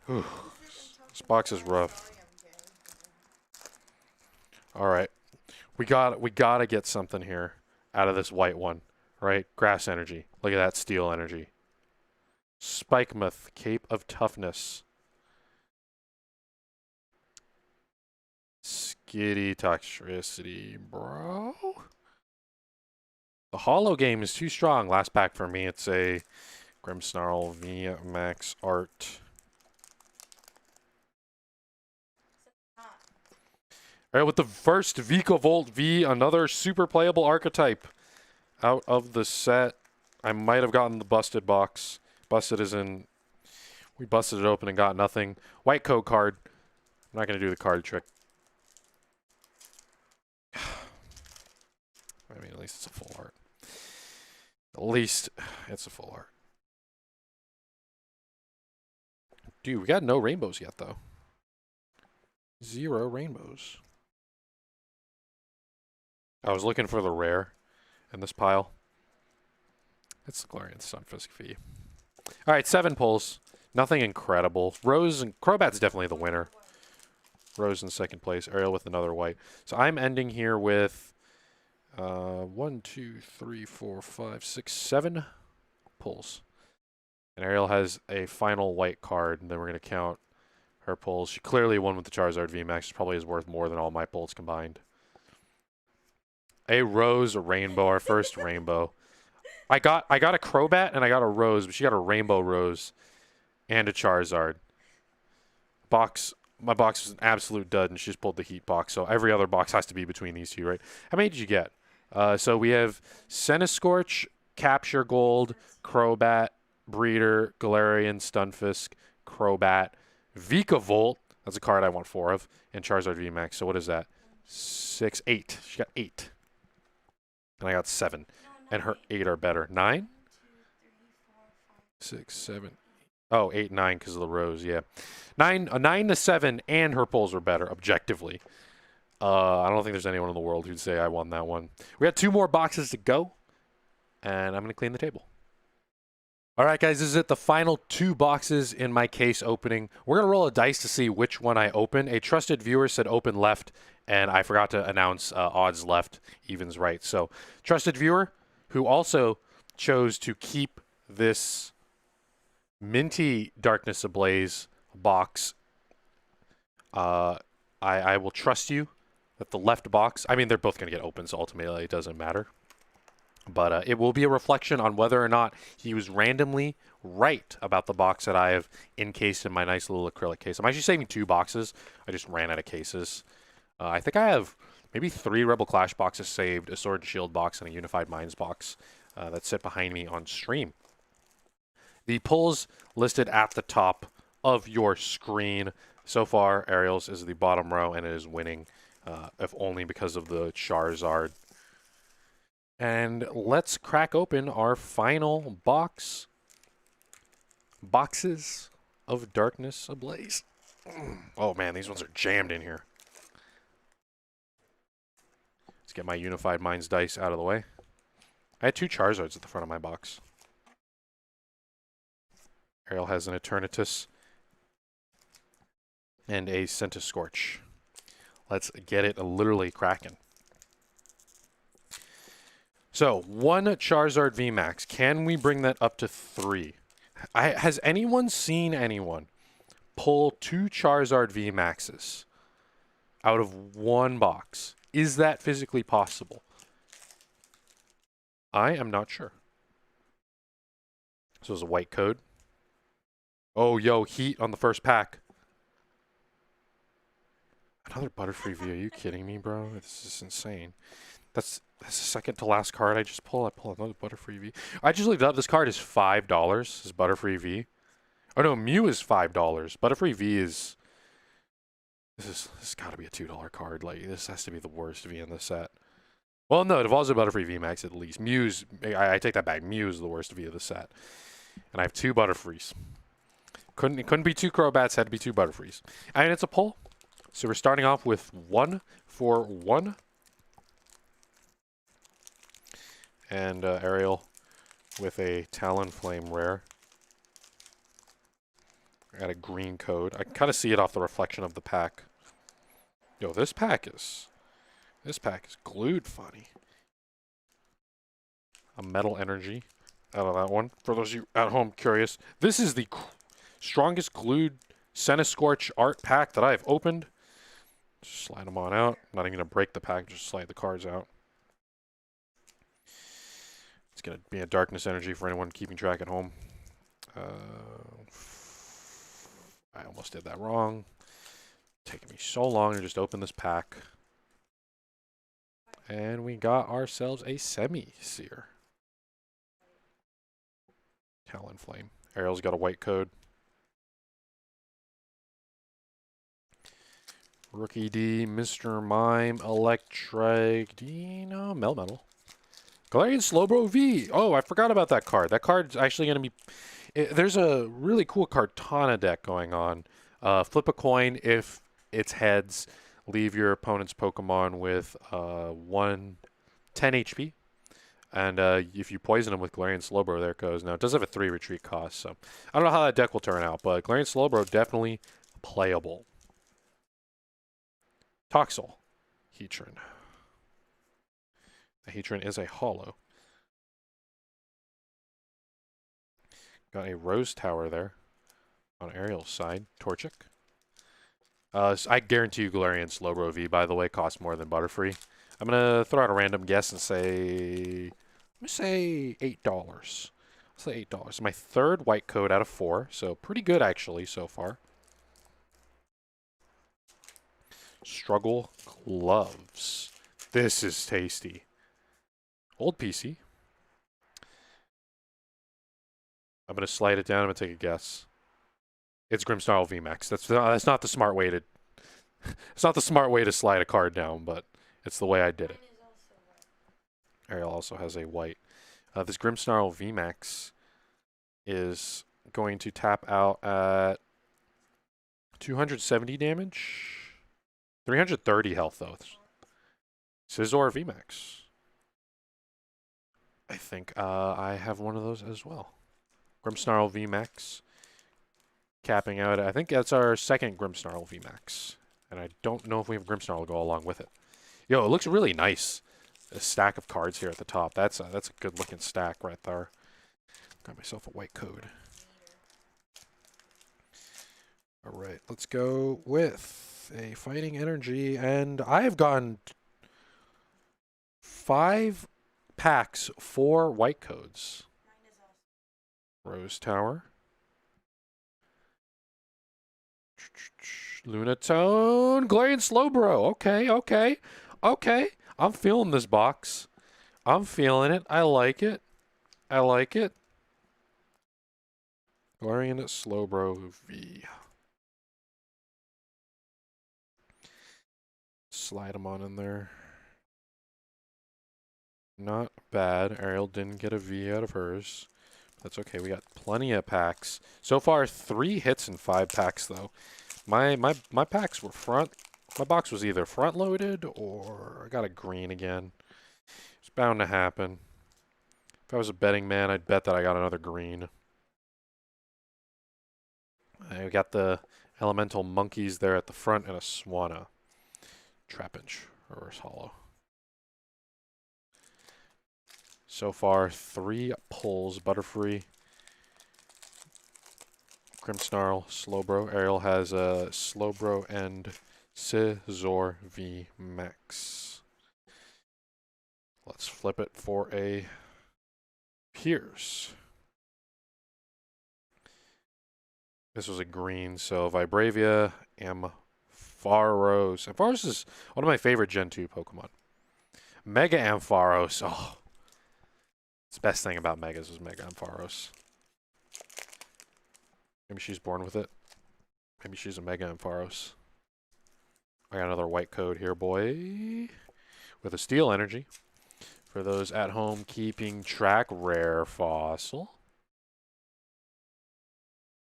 Whew. This box is rough. All right. We gotta get something here out of this white one, right? Grass Energy. Look at that Steel Energy. Spikemuth, Cape of Toughness. Skitty Toxtricity, bro. The Holo game is too strong. Last pack for me, it's a Grimmsnarl VMAX art. All right, with the first Vikavolt V, another super playable archetype out of the set. I might have gotten the busted box. Busted is in. We busted it open and got nothing. White code card. I'm not going to do the card trick. I mean, at least it's a full art. At least it's a full art. Dude, we got no rainbows yet, though. 0 rainbows. I was looking for the rare in this pile. It's the Galarian Stunfisk V. All right, 7 pulls. Nothing incredible. Rose and Crobat's definitely the winner. Rose in second place. Ariel with another white. So I'm ending here with 1, 2, 3, 4, 5, 6, 7 pulls. And Ariel has a final white card, and then we're going to count her pulls. She clearly won with the Charizard VMAX. She probably is worth more than all my pulls combined. A Rose, a Rainbow, our first Rainbow. I got a Crobat and I got a Rose, but she got a Rainbow Rose and a Charizard. My box was an absolute dud, and she just pulled the Heat box, so every other box has to be between these two, right? How many did you get? So we have Scorch, Capture Gold, Crobat, Breeder, Galarian, Stunfisk, Crobat, Vikavolt, that's a card I want 4 of, and Charizard VMAX. So what is that? 6, 8. She got 8. And I got 7. And her 8 are better. 9? 6, 7. Oh, 8, 9 because of the Rose, yeah. 9 to 7, and her pulls were better, objectively. I don't think there's anyone in the world who'd say I won that one. We got 2 more boxes to go, and I'm going to clean the table. All right, guys, this is it. The final 2 boxes in my case opening. We're going to roll a dice to see which one I open. A trusted viewer said open left, and I forgot to announce odds left, evens right. So, trusted viewer, who also chose to keep this minty Darkness Ablaze box, I will trust you that the left box, I mean, they're both going to get open, so ultimately it doesn't matter. But it will be a reflection on whether or not he was randomly right about the box that I have encased in my nice little acrylic case. I'm actually saving 2 boxes. I just ran out of cases. I think I have maybe 3 Rebel Clash boxes saved, a Sword and Shield box, and a Unified Minds box that sit behind me on stream. The pulls listed at the top of your screen. So far, Ariel's is the bottom row, and it is winning, if only because of the Charizard. And let's crack open our final boxes of Darkness Ablaze. Oh man, these ones are jammed in here. Let's get my Unified Minds dice out of the way. I had 2 Charizards at the front of my box. Ariel has an Eternitis and a Scorch. Let's get it literally cracking. So, 1 Charizard VMAX. Can we bring that up to 3? Has anyone seen anyone pull 2 Charizard VMAXs out of 1 box? Is that physically possible? I am not sure. So, it's a white code. Oh, yo, Heat on the first pack. Another Butterfree V. Are you kidding me, bro? This is insane. That's the second to last card I just pulled. I pull another Butterfree V. I just looked up. This card is $5. This is Butterfree V. Oh no, Mew is $5. Butterfree V is. This has got to be a $2 card. Like this has to be the worst V in the set. Well, no, it involves a Butterfree VMAX at least. Mew's. I take that back. Mew is the worst V of the set. And I have 2 Butterfrees. Couldn't be 2 Crobats. Had to be 2 Butterfrees. And it's a pull. So we're starting off with 1 for 1. And Ariel with a Talonflame rare. I got a green code. I can kind of see it off the reflection of the pack. Yo, this pack is glued funny. A Metal Energy out of that one. For those of you at home curious, this is the strongest glued Scorch art pack that I have opened. Just slide them on out. I'm not even going to break the pack, just slide the cards out. It's going to be a Darkness Energy for anyone keeping track at home. I almost did that wrong. Taking me so long to just open this pack. And we got ourselves a Semi-Seer. Talonflame. Ariel's got a white code. Rookie D, Mr. Mime, Electric Dino, Melmetal. Galarian Slowbro V. Oh, I forgot about that card. That card's actually going to be... there's a really cool Kartana deck going on. Flip a coin. If it's heads, leave your opponent's Pokemon with 10 HP. And if you poison them with Galarian Slowbro, there it goes. Now, it does have a 3 retreat cost, so I don't know how that deck will turn out, but Galarian Slowbro definitely playable. Toxel. Heatran. The Heatran is a holo. Got a Rose Tower there on Ariel's side. Torchic. I guarantee you Galarian Slowbro V, by the way, costs more than Butterfree. I'm going to throw out a random guess and say... I'm going to say $8. I'll say $8. My third white code out of 4, so pretty good actually so far. Struggle Gloves. This is tasty. Old PC. I'm going to slide it down. I'm going to take a guess. It's Grimmsnarl VMAX. That's not the smart way to... It's not the smart way to slide a card down, but it's the way I did it. Ariel also has a white. This Grimmsnarl VMAX is going to tap out at 270 damage. 330 health, though. Scizor VMAX. I think I have one of those as well. Grimmsnarl VMAX. Capping out, I think that's our second Grimmsnarl VMAX. And I don't know if we have Grimmsnarl to go along with it. Yo, it looks really nice. A stack of cards here at the top. That's a good looking stack right there. Got myself a white code. All right, let's go with a Fighting Energy. And I have gotten 5 packs, 4 white codes. Rose Tower. Lunatone. Galarian Slowbro. Okay. I'm feeling this box. I'm feeling it. I like it. Galarian Slowbro V. Slide them on in there. Not bad. Ariel didn't get a V out of hers. That's okay. We got plenty of packs. So far, 3 hits in 5 packs, though. My packs were front. My box was either front loaded or I got a green again. It's bound to happen. If I was a betting man, I'd bet that I got another green. I got the elemental monkeys there at the front and a Swanna. Trapinch, reverse hollow. So far, 3 pulls. Butterfree, Grimmsnarl, Slowbro. Ariel has a Slowbro and Scizor VMAX. Let's flip it for a Pierce. This was a green, so Vibravia, Ampharos. Ampharos is one of my favorite Gen 2 Pokemon. Mega Ampharos. Oh. It's the best thing about Megas is Mega Ampharos. Maybe she's born with it. Maybe she's a Mega Ampharos. I got another white code here, boy. With a Steel Energy. For those at home keeping track, rare fossil.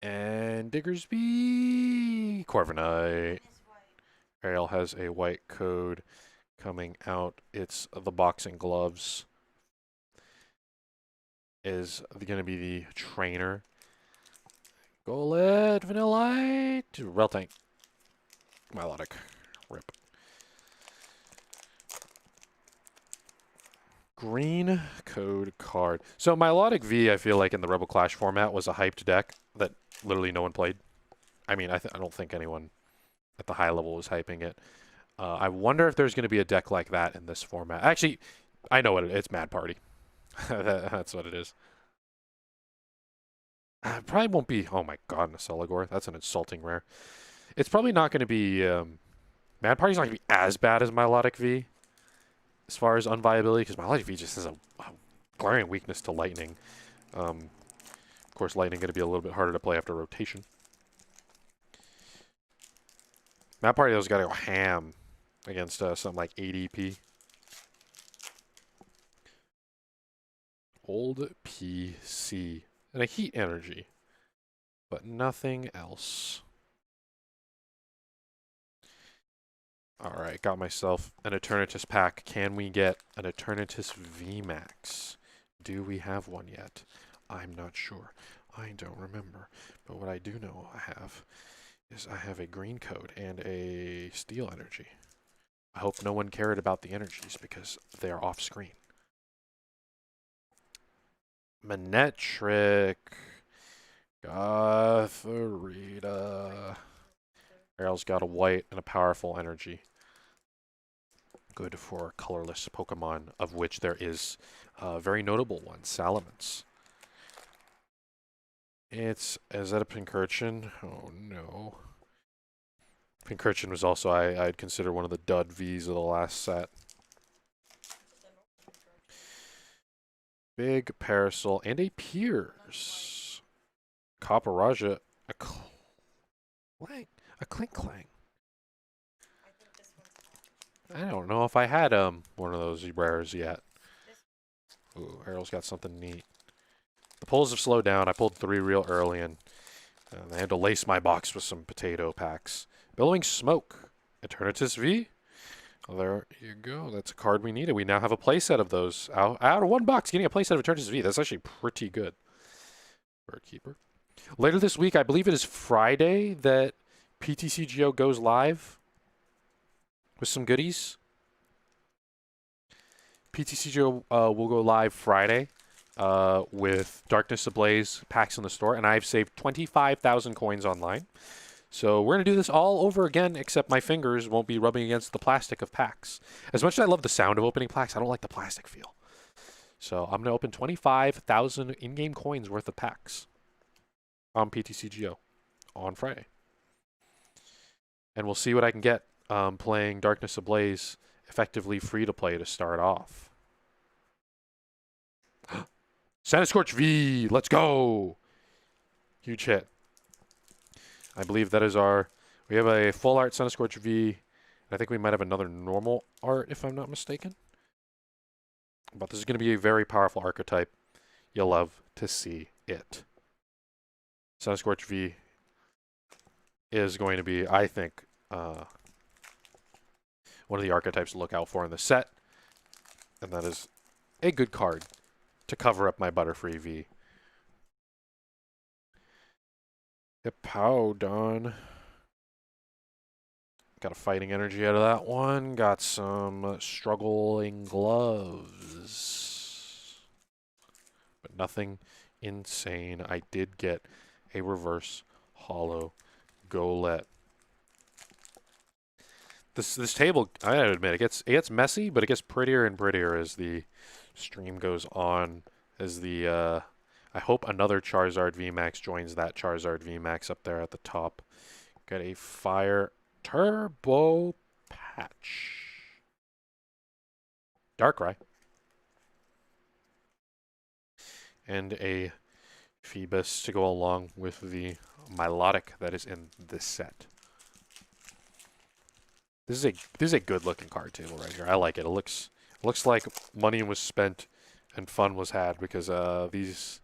And Diggersby. Corviknight. Ariel has a white code coming out. It's the boxing gloves. Is going to be the trainer. Golett, Vanillite, Reltank, Milotic, rip. Green code card. So Milotic V, I feel like in the Rebel Clash format was a hyped deck that literally no one played. I mean, I don't think anyone at the high level was hyping it. I wonder if there's going to be a deck like that in this format. Actually, I know what it is. It's Mad Party. That's what it is. It probably won't be... Oh my god, an Celigor. That's an insulting rare. It's probably not going to be... Mad Party's not going to be as bad as Milotic V as far as unviability, because Milotic V just has a glaring weakness to Lightning. Of course, Lightning going to be a little bit harder to play after rotation. Mad Party, though, got to go ham against something like ADP. Old PC. And a Heat Energy. But nothing else. Alright, got myself an Eternitis Pack. Can we get an Eternitis VMAX? Do we have one yet? I'm not sure. I don't remember. But what I do know I have is I have a green code and a Steel Energy. I hope no one cared about the energies because they are off screen. Manectric. Gothorita. Arrow's got a white and a powerful energy. Good for colorless Pokemon, of which there is a very notable one, Salamence. Is that a Pincurchin? Oh no. Pincurchin was also, I'd consider one of the dud Vs of the last set. Big Parasol and a Piers. Copperajah, a Clink Clang. I don't know if I had one of those rares yet. Ooh, Errol's got something neat. The pulls have slowed down. I pulled 3 real early, and I had to lace my box with some potato packs. Billowing Smoke. Eternitis V. Well, there you go. That's a card we needed. We now have a playset of those. Out of 1 box, getting a playset of Eternitis V. That's actually pretty good. Birdkeeper. Later this week, I believe it is Friday, that PTCGO goes live with some goodies. PTCGO will go live Friday with Darkness Ablaze packs in the store, and I've saved 25,000 coins online. So we're going to do this all over again, except my fingers won't be rubbing against the plastic of packs. As much as I love the sound of opening packs, I don't like the plastic feel. So I'm going to open 25,000 in-game coins worth of packs on PTCGO on Friday. And we'll see what I can get playing Darkness Ablaze effectively free-to-play to start off. Scorch V, let's go! Huge hit. I believe that is our... We have a full art Scorch V. I think we might have another normal art, if I'm not mistaken. But this is going to be a very powerful archetype. You'll love to see it. Scorch V is going to be, I think, one of the archetypes to look out for in the set. And that is a good card to cover up my Butterfree V. Hippowdon. Got a fighting energy out of that one. Got some struggling gloves. But nothing insane. I did get a reverse holo Golett. This table, I gotta admit, it gets messy, but it gets prettier and prettier as the stream goes on. As the I hope another Charizard VMAX joins that Charizard VMAX up there at the top. Got a Fire Turbo Patch. Darkrai. And a Phoebus to go along with the Milotic that is in this set. This is a good looking card table right here. I like it. It looks like money was spent and fun was had, because these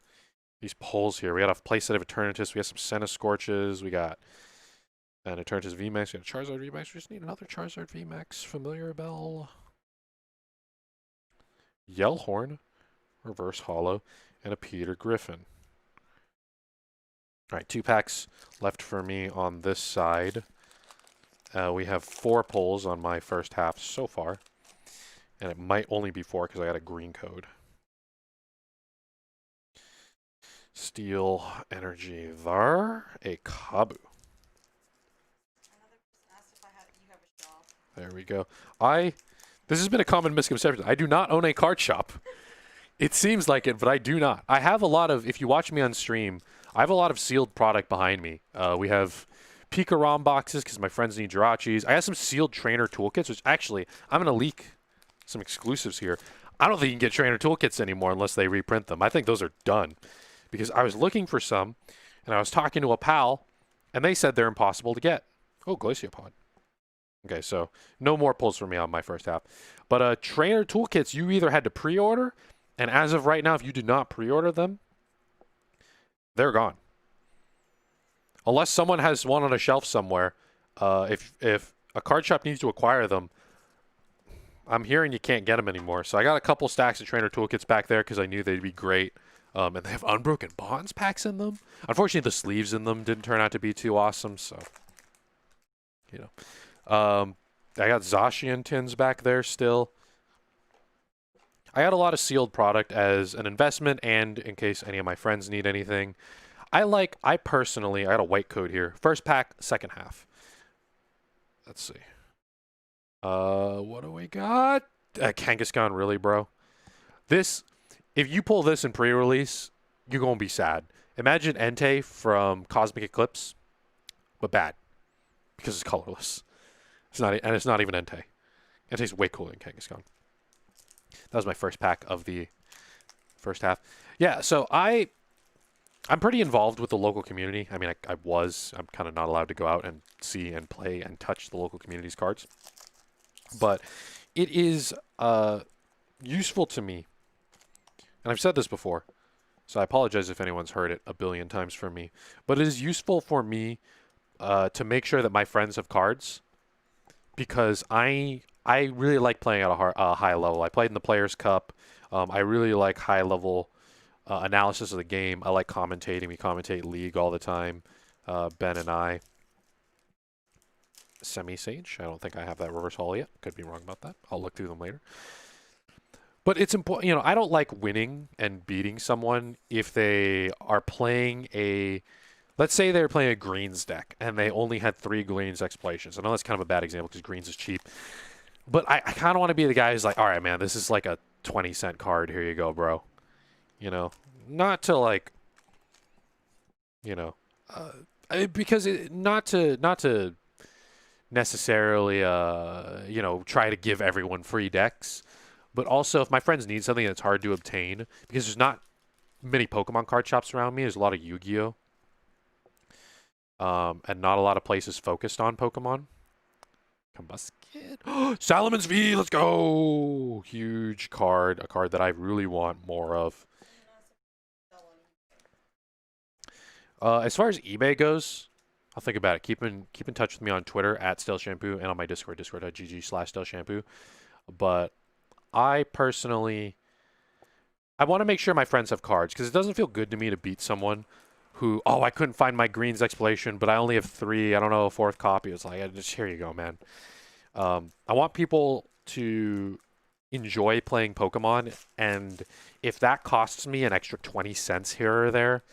pulls here. We got a playset of Eternatus. We got some Scorches. We got an Eternatus VMAX. We got a Charizard VMAX. We just need another Charizard VMAX. Familiar Bell. Yellhorn. Reverse Holo. And a Peter Griffin. All right, 2 packs left for me on this side. We have 4 pulls on my first half so far. And it might only be 4 because I got a green code. Steel Energy Var, a Kabu. There we go. This has been a common misconception. I do not own a card shop. It seems like it, but I do not. I have a lot of, if you watch me on stream, I have a lot of sealed product behind me. We have Pika ROM boxes because my friends need Jirachis. I have some sealed trainer toolkits, which actually, I'm going to leak some exclusives here. I don't think you can get trainer toolkits anymore unless they reprint them. I think those are done. Because I was looking for some, and I was talking to a pal, and they said they're impossible to get. Oh, Glaciopod. Okay, so no more pulls for me on my first half. But trainer toolkits, you either had to pre-order, and as of right now, if you did not pre-order them, they're gone. Unless someone has one on a shelf somewhere, if a card shop needs to acquire them, I'm hearing you can't get them anymore. So I got a couple stacks of trainer toolkits back there because I knew they'd be great. And they have Unbroken Bonds packs in them. Unfortunately, the sleeves in them didn't turn out to be too awesome, so, you know. I got Zacian tins back there still. I got a lot of sealed product as an investment and in case any of my friends need anything. I personally, I got a white code here. First pack, second half. Let's see. What do we got? Kangaskhan, really, bro? This, if you pull this in pre-release, you're going to be sad. Imagine Entei from Cosmic Eclipse, but bad. Because it's colorless. It's not even Entei. Entei's way cooler than Kangaskhan. That was my first pack of the first half. Yeah, so I'm pretty involved with the local community. I mean, I'm kind of not allowed to go out and see and play and touch the local community's cards. But it is useful to me. And I've said this before, so I apologize if anyone's heard it a billion times from me. But it is useful for me to make sure that my friends have cards because I really like playing at a high level. I played in the Players' Cup. I really like high-level analysis of the game. I like commentating. We commentate League all the time, Ben and I. Semi-Sage. I don't think I have that reverse haul yet. Could be wrong about that. I'll look through them later. But it's important, you know, I don't like winning and beating someone if they are playing let's say they're playing a greens deck and they only had 3 greens explorations. I know that's kind of a bad example because greens is cheap. But I kind of want to be the guy who's like, all right, man, this is like a 20-cent card. Here you go, bro. You know, not to like, you know, because not to necessarily, you know, try to give everyone free decks. But also, if my friends need something that's hard to obtain, because there's not many Pokemon card shops around me, there's a lot of Yu-Gi-Oh! And not a lot of places focused on Pokemon. Combusket. Salamon's V, let's go! Huge card, a card that I really want more of. As far as eBay goes, I'll think about it. Keep in touch with me on Twitter at StealthShampoo and on my Discord, discord.gg/StealthShampoo. But I personally, I want to make sure my friends have cards because it doesn't feel good to me to beat someone who, oh, I couldn't find my greens exploration, but I only have 3. I don't know, a 4th copy. It's like, just here you go, man. I want people to enjoy playing Pokemon, and if that costs me an extra 20 cents here or there,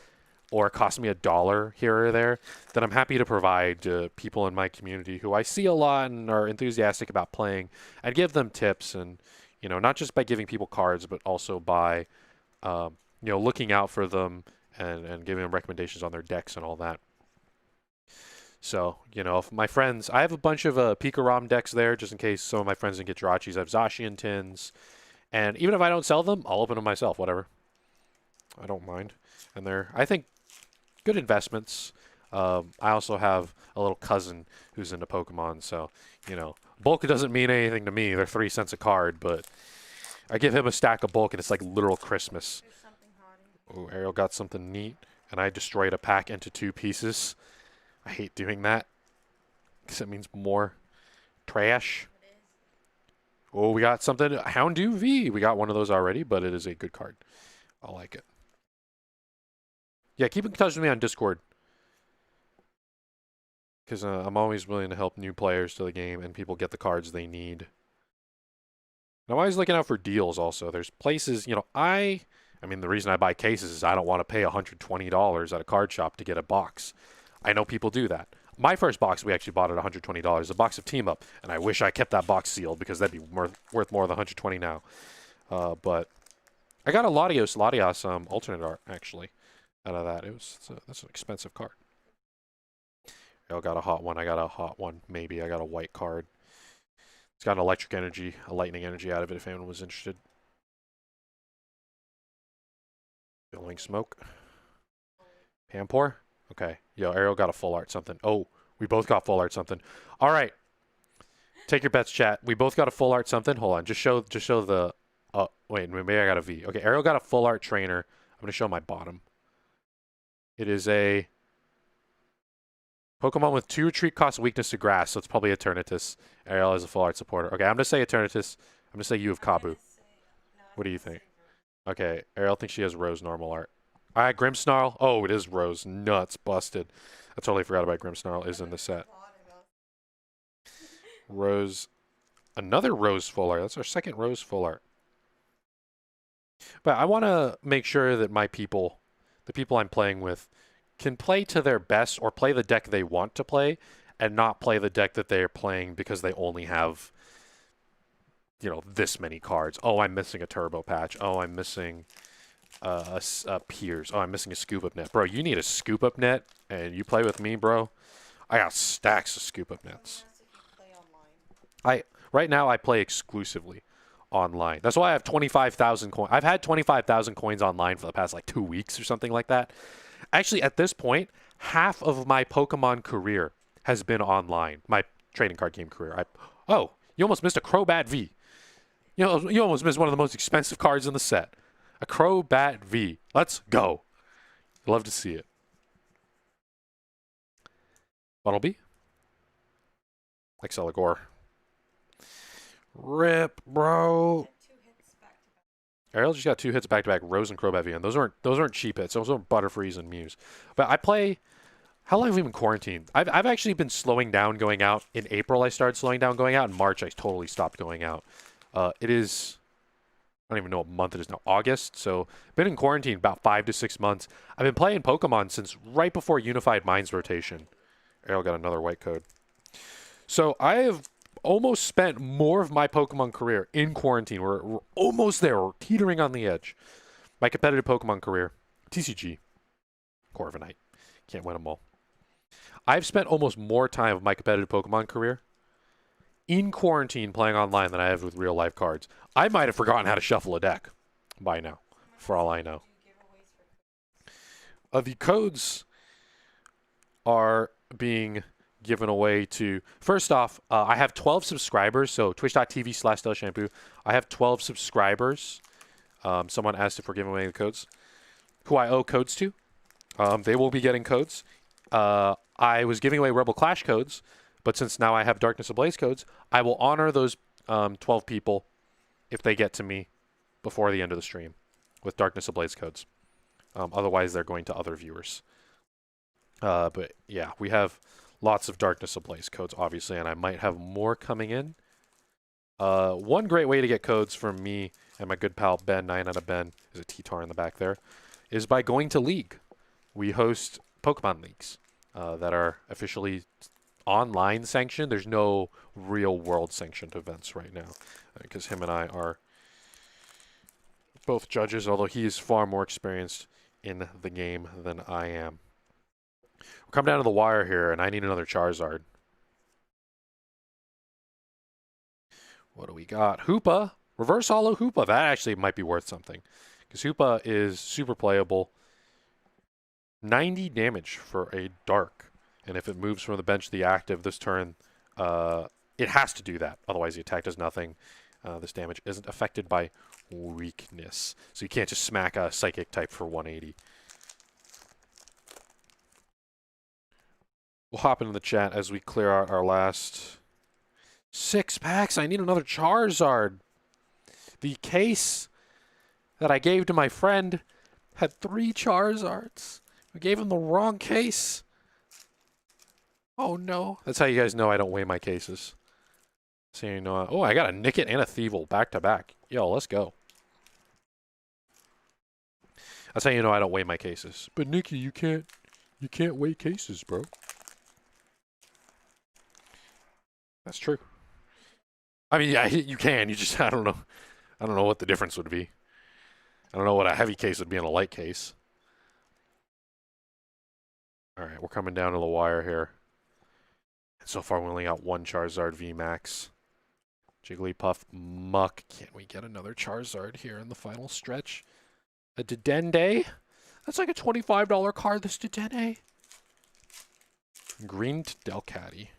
or it costs me $1 here or there, then I'm happy to provide to people in my community who I see a lot and are enthusiastic about playing, and give them tips and, you know, not just by giving people cards, but also by, you know, looking out for them and giving them recommendations on their decks and all that. So, you know, if my friends, I have a bunch of Pika-Rom decks there, just in case some of my friends didn't get Jirachis. I have Zacian tins. And even if I don't sell them, I'll open them myself, whatever. I don't mind. And they're, I think, good investments. I also have a little cousin who's into Pokemon, so, you know, bulk doesn't mean anything to me. They're 3 cents a card, but I give him a stack of bulk, and it's like literal Christmas. Oh, Ariel got something neat, and I destroyed a pack into 2 pieces. I hate doing that, because it means more trash. Oh, we got something. Houndoom V. We got one of those already, but it is a good card. I like it. Yeah, keep in touch with me on Discord. Because I'm always willing to help new players to the game and people get the cards they need. And I'm always looking out for deals also. There's places, you know, I mean, the reason I buy cases is I don't want to pay $120 at a card shop to get a box. I know people do that. My first box, we actually bought at $120, a box of Team Up. And I wish I kept that box sealed because that'd be worth more than $120 now. But I got a Latios alternate art, actually, out of that. That's an expensive card. I got a hot one. I got a hot one, maybe. I got a white card. It's got an electric energy, a lightning energy out of it if anyone was interested. Billowing Smoke. Pampor? Okay. Yo, Ariel got a full art something. Oh, we both got full art something. All right. Take your bets, chat. We both got a full art something. Hold on. Just show the... Oh, wait. Maybe I got a V. Okay, Ariel got a full art trainer. I'm going to show my bottom. It is a Pokemon with 2 retreat cost weakness to grass, so it's probably Eternitis. Ariel is a full art supporter. Okay, I'm going to say Eternitis. I'm going to say you have Kabu. What do you think? Okay, Ariel thinks she has Rose normal art. All right, Grimmsnarl. Oh, it is Rose. Nuts. Busted. I totally forgot about Grimmsnarl is in the set. Rose Another rose full art. That's our second rose full art. But I want to make sure that my people, the people I'm playing with, can play to their best or play the deck they want to play and not play the deck that they're playing because they only have, you know, this many cards. Oh, I'm missing a turbo patch. Oh, I'm missing a Piers. Oh, I'm missing a scoop up net. Bro, you need a scoop up net and you play with me, bro. I got stacks of scoop up nets. Right now I play exclusively online. That's why I have 25,000 coins. I've had 25,000 coins online for the past like 2 weeks or something like that. Actually, at this point, half of my Pokemon career has been online. My trading card game career. Oh, you almost missed a Crobat V. You know, you almost missed one of the most expensive cards in the set. A Crobat V. Let's go. Love to see it. Bunnelby. Exceligore. Rip, bro. Ariel just got 2 hits back to back. Rose and Crobat V, and those aren't cheap hits. Those aren't Butterfrees and Mews. But I play. How long have we been quarantined? I've actually been slowing down going out. In April, I started slowing down going out. In March, I totally stopped going out. It is. I don't even know what month it is now. August. So been in quarantine about 5 to 6 months. I've been playing Pokemon since right before Unified Minds rotation. Ariel got another white code. So I have almost spent more of my Pokemon career in quarantine. We're almost there. We're teetering on the edge. My competitive Pokemon career, TCG, Corviknight. Can't win them all. I've spent almost more time of my competitive Pokemon career in quarantine playing online than I have with real life cards. I might have forgotten how to shuffle a deck by now, for all I know. The codes are being given away to, first off, I have 12 subscribers, so twitch.tv/StealthShampoo. I have 12 subscribers. Someone asked if we're giving away the codes, who I owe codes to. They will be getting codes. I was giving away Rebel Clash codes, but since now I have Darkness Ablaze codes, I will honor those 12 people if they get to me before the end of the stream with Darkness Ablaze codes. Otherwise, they're going to other viewers. But yeah, we have lots of Darkness Ablaze codes, obviously, and I might have more coming in. One great way to get codes from me and my good pal Ben, 9 out of Ben, there's a T-Tar in the back there, is by going to League. We host Pokemon Leagues that are officially online sanctioned. There's no real world sanctioned events right now because him and I are both judges, although he is far more experienced in the game than I am. We're coming down to the wire here, and I need another Charizard. What do we got? Hoopa. Reverse Holo Hoopa. That actually might be worth something. Because Hoopa is super playable. 90 damage for a Dark. And if it moves from the bench to the active this turn, it has to do that. Otherwise, the attack does nothing. This damage isn't affected by weakness. So you can't just smack a Psychic type for 180. We'll hop into the chat as we clear out our last 6 packs. I need another Charizard. The case that I gave to my friend had 3 Charizards. I gave him the wrong case. Oh no. That's how you guys know I don't weigh my cases. So you know, oh, I got a Nicky and a Thievul back to back. Yo, let's go. That's how you know I don't weigh my cases. But Nicky, you can't weigh cases, bro. That's true. I mean, yeah, you can. You just, I don't know. I don't know what the difference would be. I don't know what a heavy case would be in a light case. All right, we're coming down to the wire here. And so far, we only got 1 Charizard VMAX. Jigglypuff, Muck. Can we get another Charizard here in the final stretch? A Dedenne? That's like a $25 card, this Dedenne. Green to Delcatty.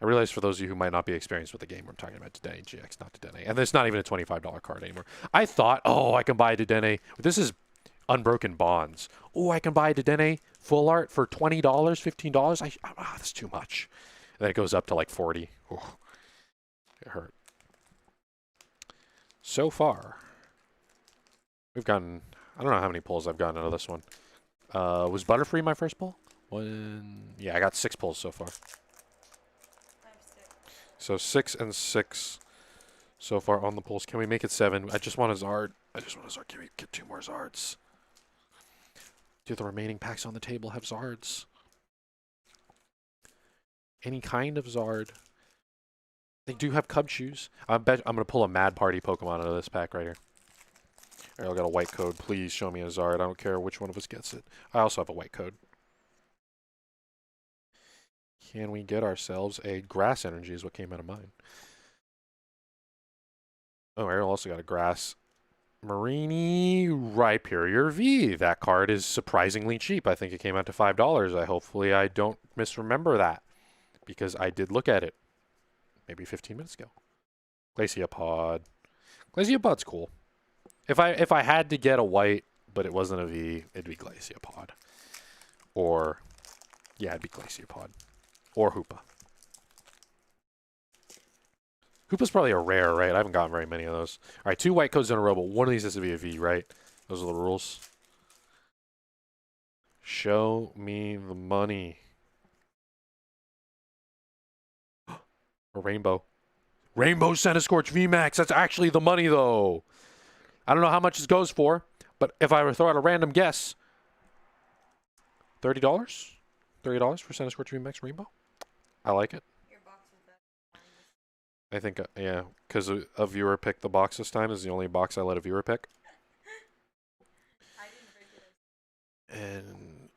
I realize for those of you who might not be experienced with the game, I'm talking about Dedenne GX, not Dedenne. And it's not even a $25 card anymore. I thought, oh, I can buy a Dedenne. This is Unbroken Bonds. Oh, I can buy a Dedenne full art for $20, $15. That's too much. And then it goes up to like 40. Oh, it hurt. So far, we've gotten, I don't know how many pulls I've gotten out of this one. Was Butterfree my first pull? Yeah, I got 6 pulls so far. So 6 and 6 so far on the pulls. Can we make it 7? I just want a Zard. Can we get 2 more Zards? Do the remaining packs on the table have Zards? Any kind of Zard. They do have Cub Shoes. I bet I'm going to pull a Mad Party Pokemon out of this pack right here. All right, I got a white code. Please show me a Zard. I don't care which one of us gets it. I also have a white code. Can we get ourselves a Grass Energy is what came out of mine. Oh, Ariel also got a Grass. Marini Rhyperior V. That card is surprisingly cheap. I think it came out to $5. Hopefully I don't misremember that, because I did look at it maybe 15 minutes ago. Glaciopod. Glaciopod's cool. If I had to get a white, but it wasn't a V, it'd be Glaciopod. Or, yeah, it'd be Glaciopod. Or Hoopa. Hoopa's probably a rare, right? I haven't gotten very many of those. All right, 2 white codes in a row, but one of these has to be a V, right? Those are the rules. Show me the money. A rainbow. Rainbow Centiskorch VMAX. That's actually the money, though. I don't know how much this goes for, but if I were to throw out a random guess, $30? $30 for Centiskorch VMAX Rainbow? I like it. I think, yeah, because a viewer picked the box this time. This is the only box I let a viewer pick. And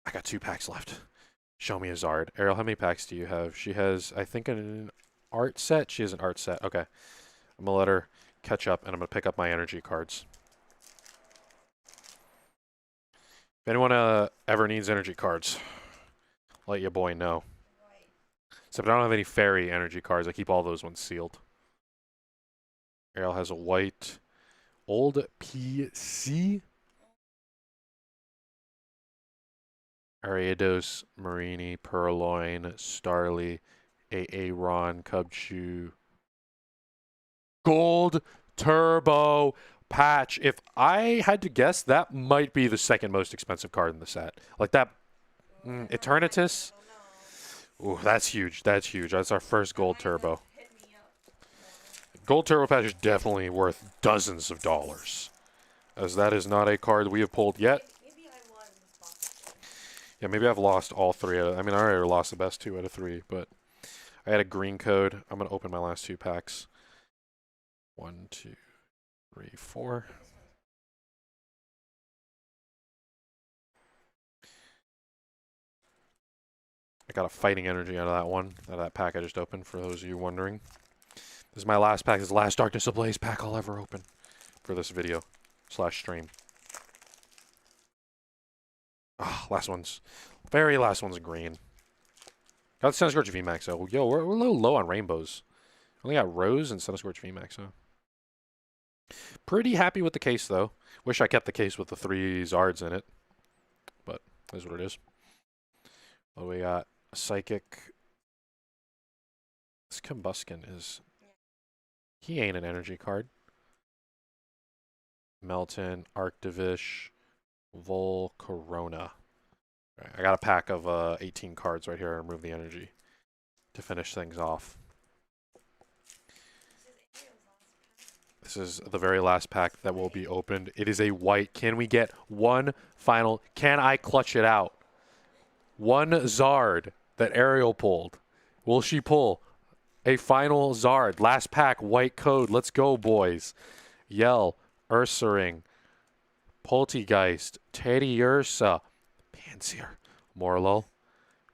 I got 2 packs left. Show me a Zard. Ariel, how many packs do you have? She has, I think, an art set. She has an art set. Okay. I'm going to let her catch up, and I'm going to pick up my energy cards. If anyone ever needs energy cards, let your boy know. Except I don't have any fairy energy cards. I keep all those ones sealed. Ariel has a white old PC. Ariados, Marini, Purloin, Starly, Aaron, Cubchoo. Gold Turbo Patch. If I had to guess, that might be the second most expensive card in the set. Like that Eternitis. Ooh, that's huge. That's huge. That's our first gold turbo. Gold turbo patch is definitely worth dozens of dollars, as that is not a card we have pulled yet. Yeah, maybe I've lost all 3 I mean, I already lost the best 2 out of 3, but I had a green code. I'm going to open my last 2 packs. 1, 2, 3, 4. I got a fighting energy out of that one, out of that pack I just opened, for those of you wondering. This is my last pack. This is the last Darkness Ablaze pack I'll ever open for this video / stream. Ah, very last one's green. Got the Centiskorch VMAX, though. Yo, we're a little low on rainbows. Only got Rose and Centiskorch VMAX, huh? Pretty happy with the case, though. Wish I kept the case with the 3 Zards in it. But, that's what it is. What do we got? Psychic. This Combuskin is... He ain't an energy card. Melton, Arctivish, Volcarona. Right, I got a pack of 18 cards right here. Remove the energy to finish things off. This is the very last pack that will be opened. It is a white. Can we get one final? Can I clutch it out? One Zard that Ariel pulled. Will she pull a final Zard? Last pack, white code. Let's go, boys. Yell, Ursaring, Poltegeist, Teddiursa, Panseer, Morlo,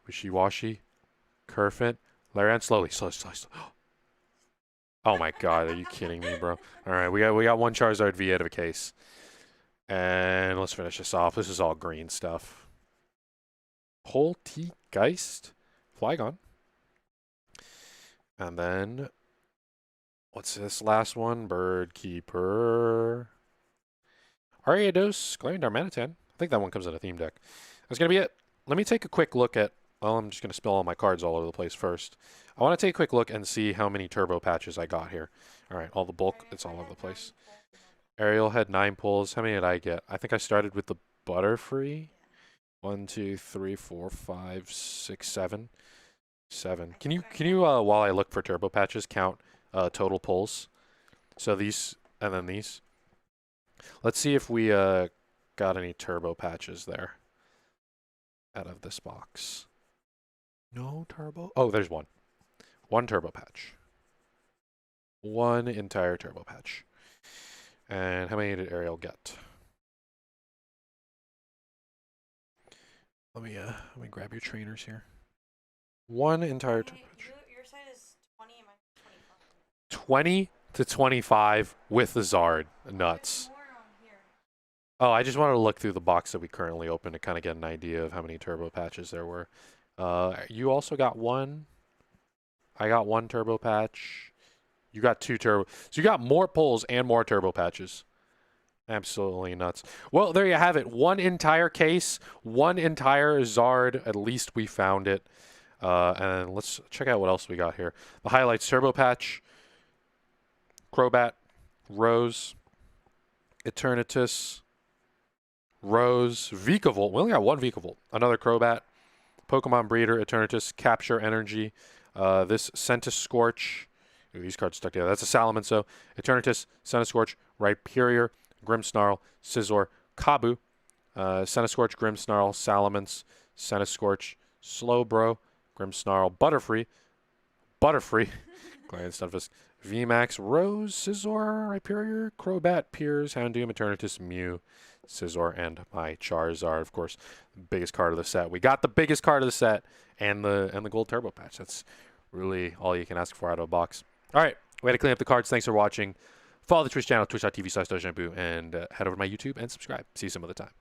Wishy-Washy, Kerfint, Larian, slowly. Oh my god, are you kidding me, bro? Alright, we got one Charizard V out of a case. And let's finish this off. This is all green stuff. Poltegeist, Flygon. And then, what's this last one? Birdkeeper. Ariados, Glaring Darmanitan. I think that one comes in a theme deck. That's going to be it. Let me take a quick look at... Well, I'm just going to spill all my cards all over the place first. I want to take a quick look and see how many turbo patches I got here. All right, all the bulk, it's all over the place. Ariel had 9 pulls. How many did I get? I think I started with the Butterfree. 1, 2, 3, 4, 5, 6, 7. 7. Can you while I look for turbo patches, count total pulls? So these and then these. Let's see if we got any turbo patches there out of this box. No turbo. Oh, there's one. One turbo patch. One entire turbo patch. And how many did Ariel get? Let me grab your trainers here. One entire turbo patch. Your side is 20 and mine is 25. 20 to 25 with the Zard. Nuts. Oh, I just wanted to look through the box that we currently opened to kind of get an idea of how many turbo patches there were. You also got one. I got one turbo patch. You got 2 turbo. So you got more pulls and more turbo patches. Absolutely nuts. Well, there you have it. One entire case, one entire Zard. At least we found it. And let's check out what else we got here. The highlights: turbo patch, Crobat, Rose, Eternitis, Rose, Vikavolt. We only got one Vikavolt. Another Crobat, Pokemon Breeder, Eternitis, Capture Energy. This Centiskorch. Ooh, these cards stuck together. That's a Salamanceau. Eternitis, Centiskorch, Rhyperior, Grimmsnarl, Scizor, Kabu, Centiskorch, Grimmsnarl, Salamence, Centiskorch, Slowbro, Grimmsnarl, Butterfree, Glarian Stunfisk, VMAX, Rose, Scizor, Rhyperior, Crobat, Piers, Houndoom, Eternitis, Mew, Scizor, and my Charizard. Of course, the biggest card of the set. We got the biggest card of the set and the gold turbo patch. That's really all you can ask for out of a box. All right, we had to clean up the cards. Thanks for watching. Follow the Twitch channel, twitch.tv/StealthShampoo, and head over to my YouTube and subscribe. See you some other time.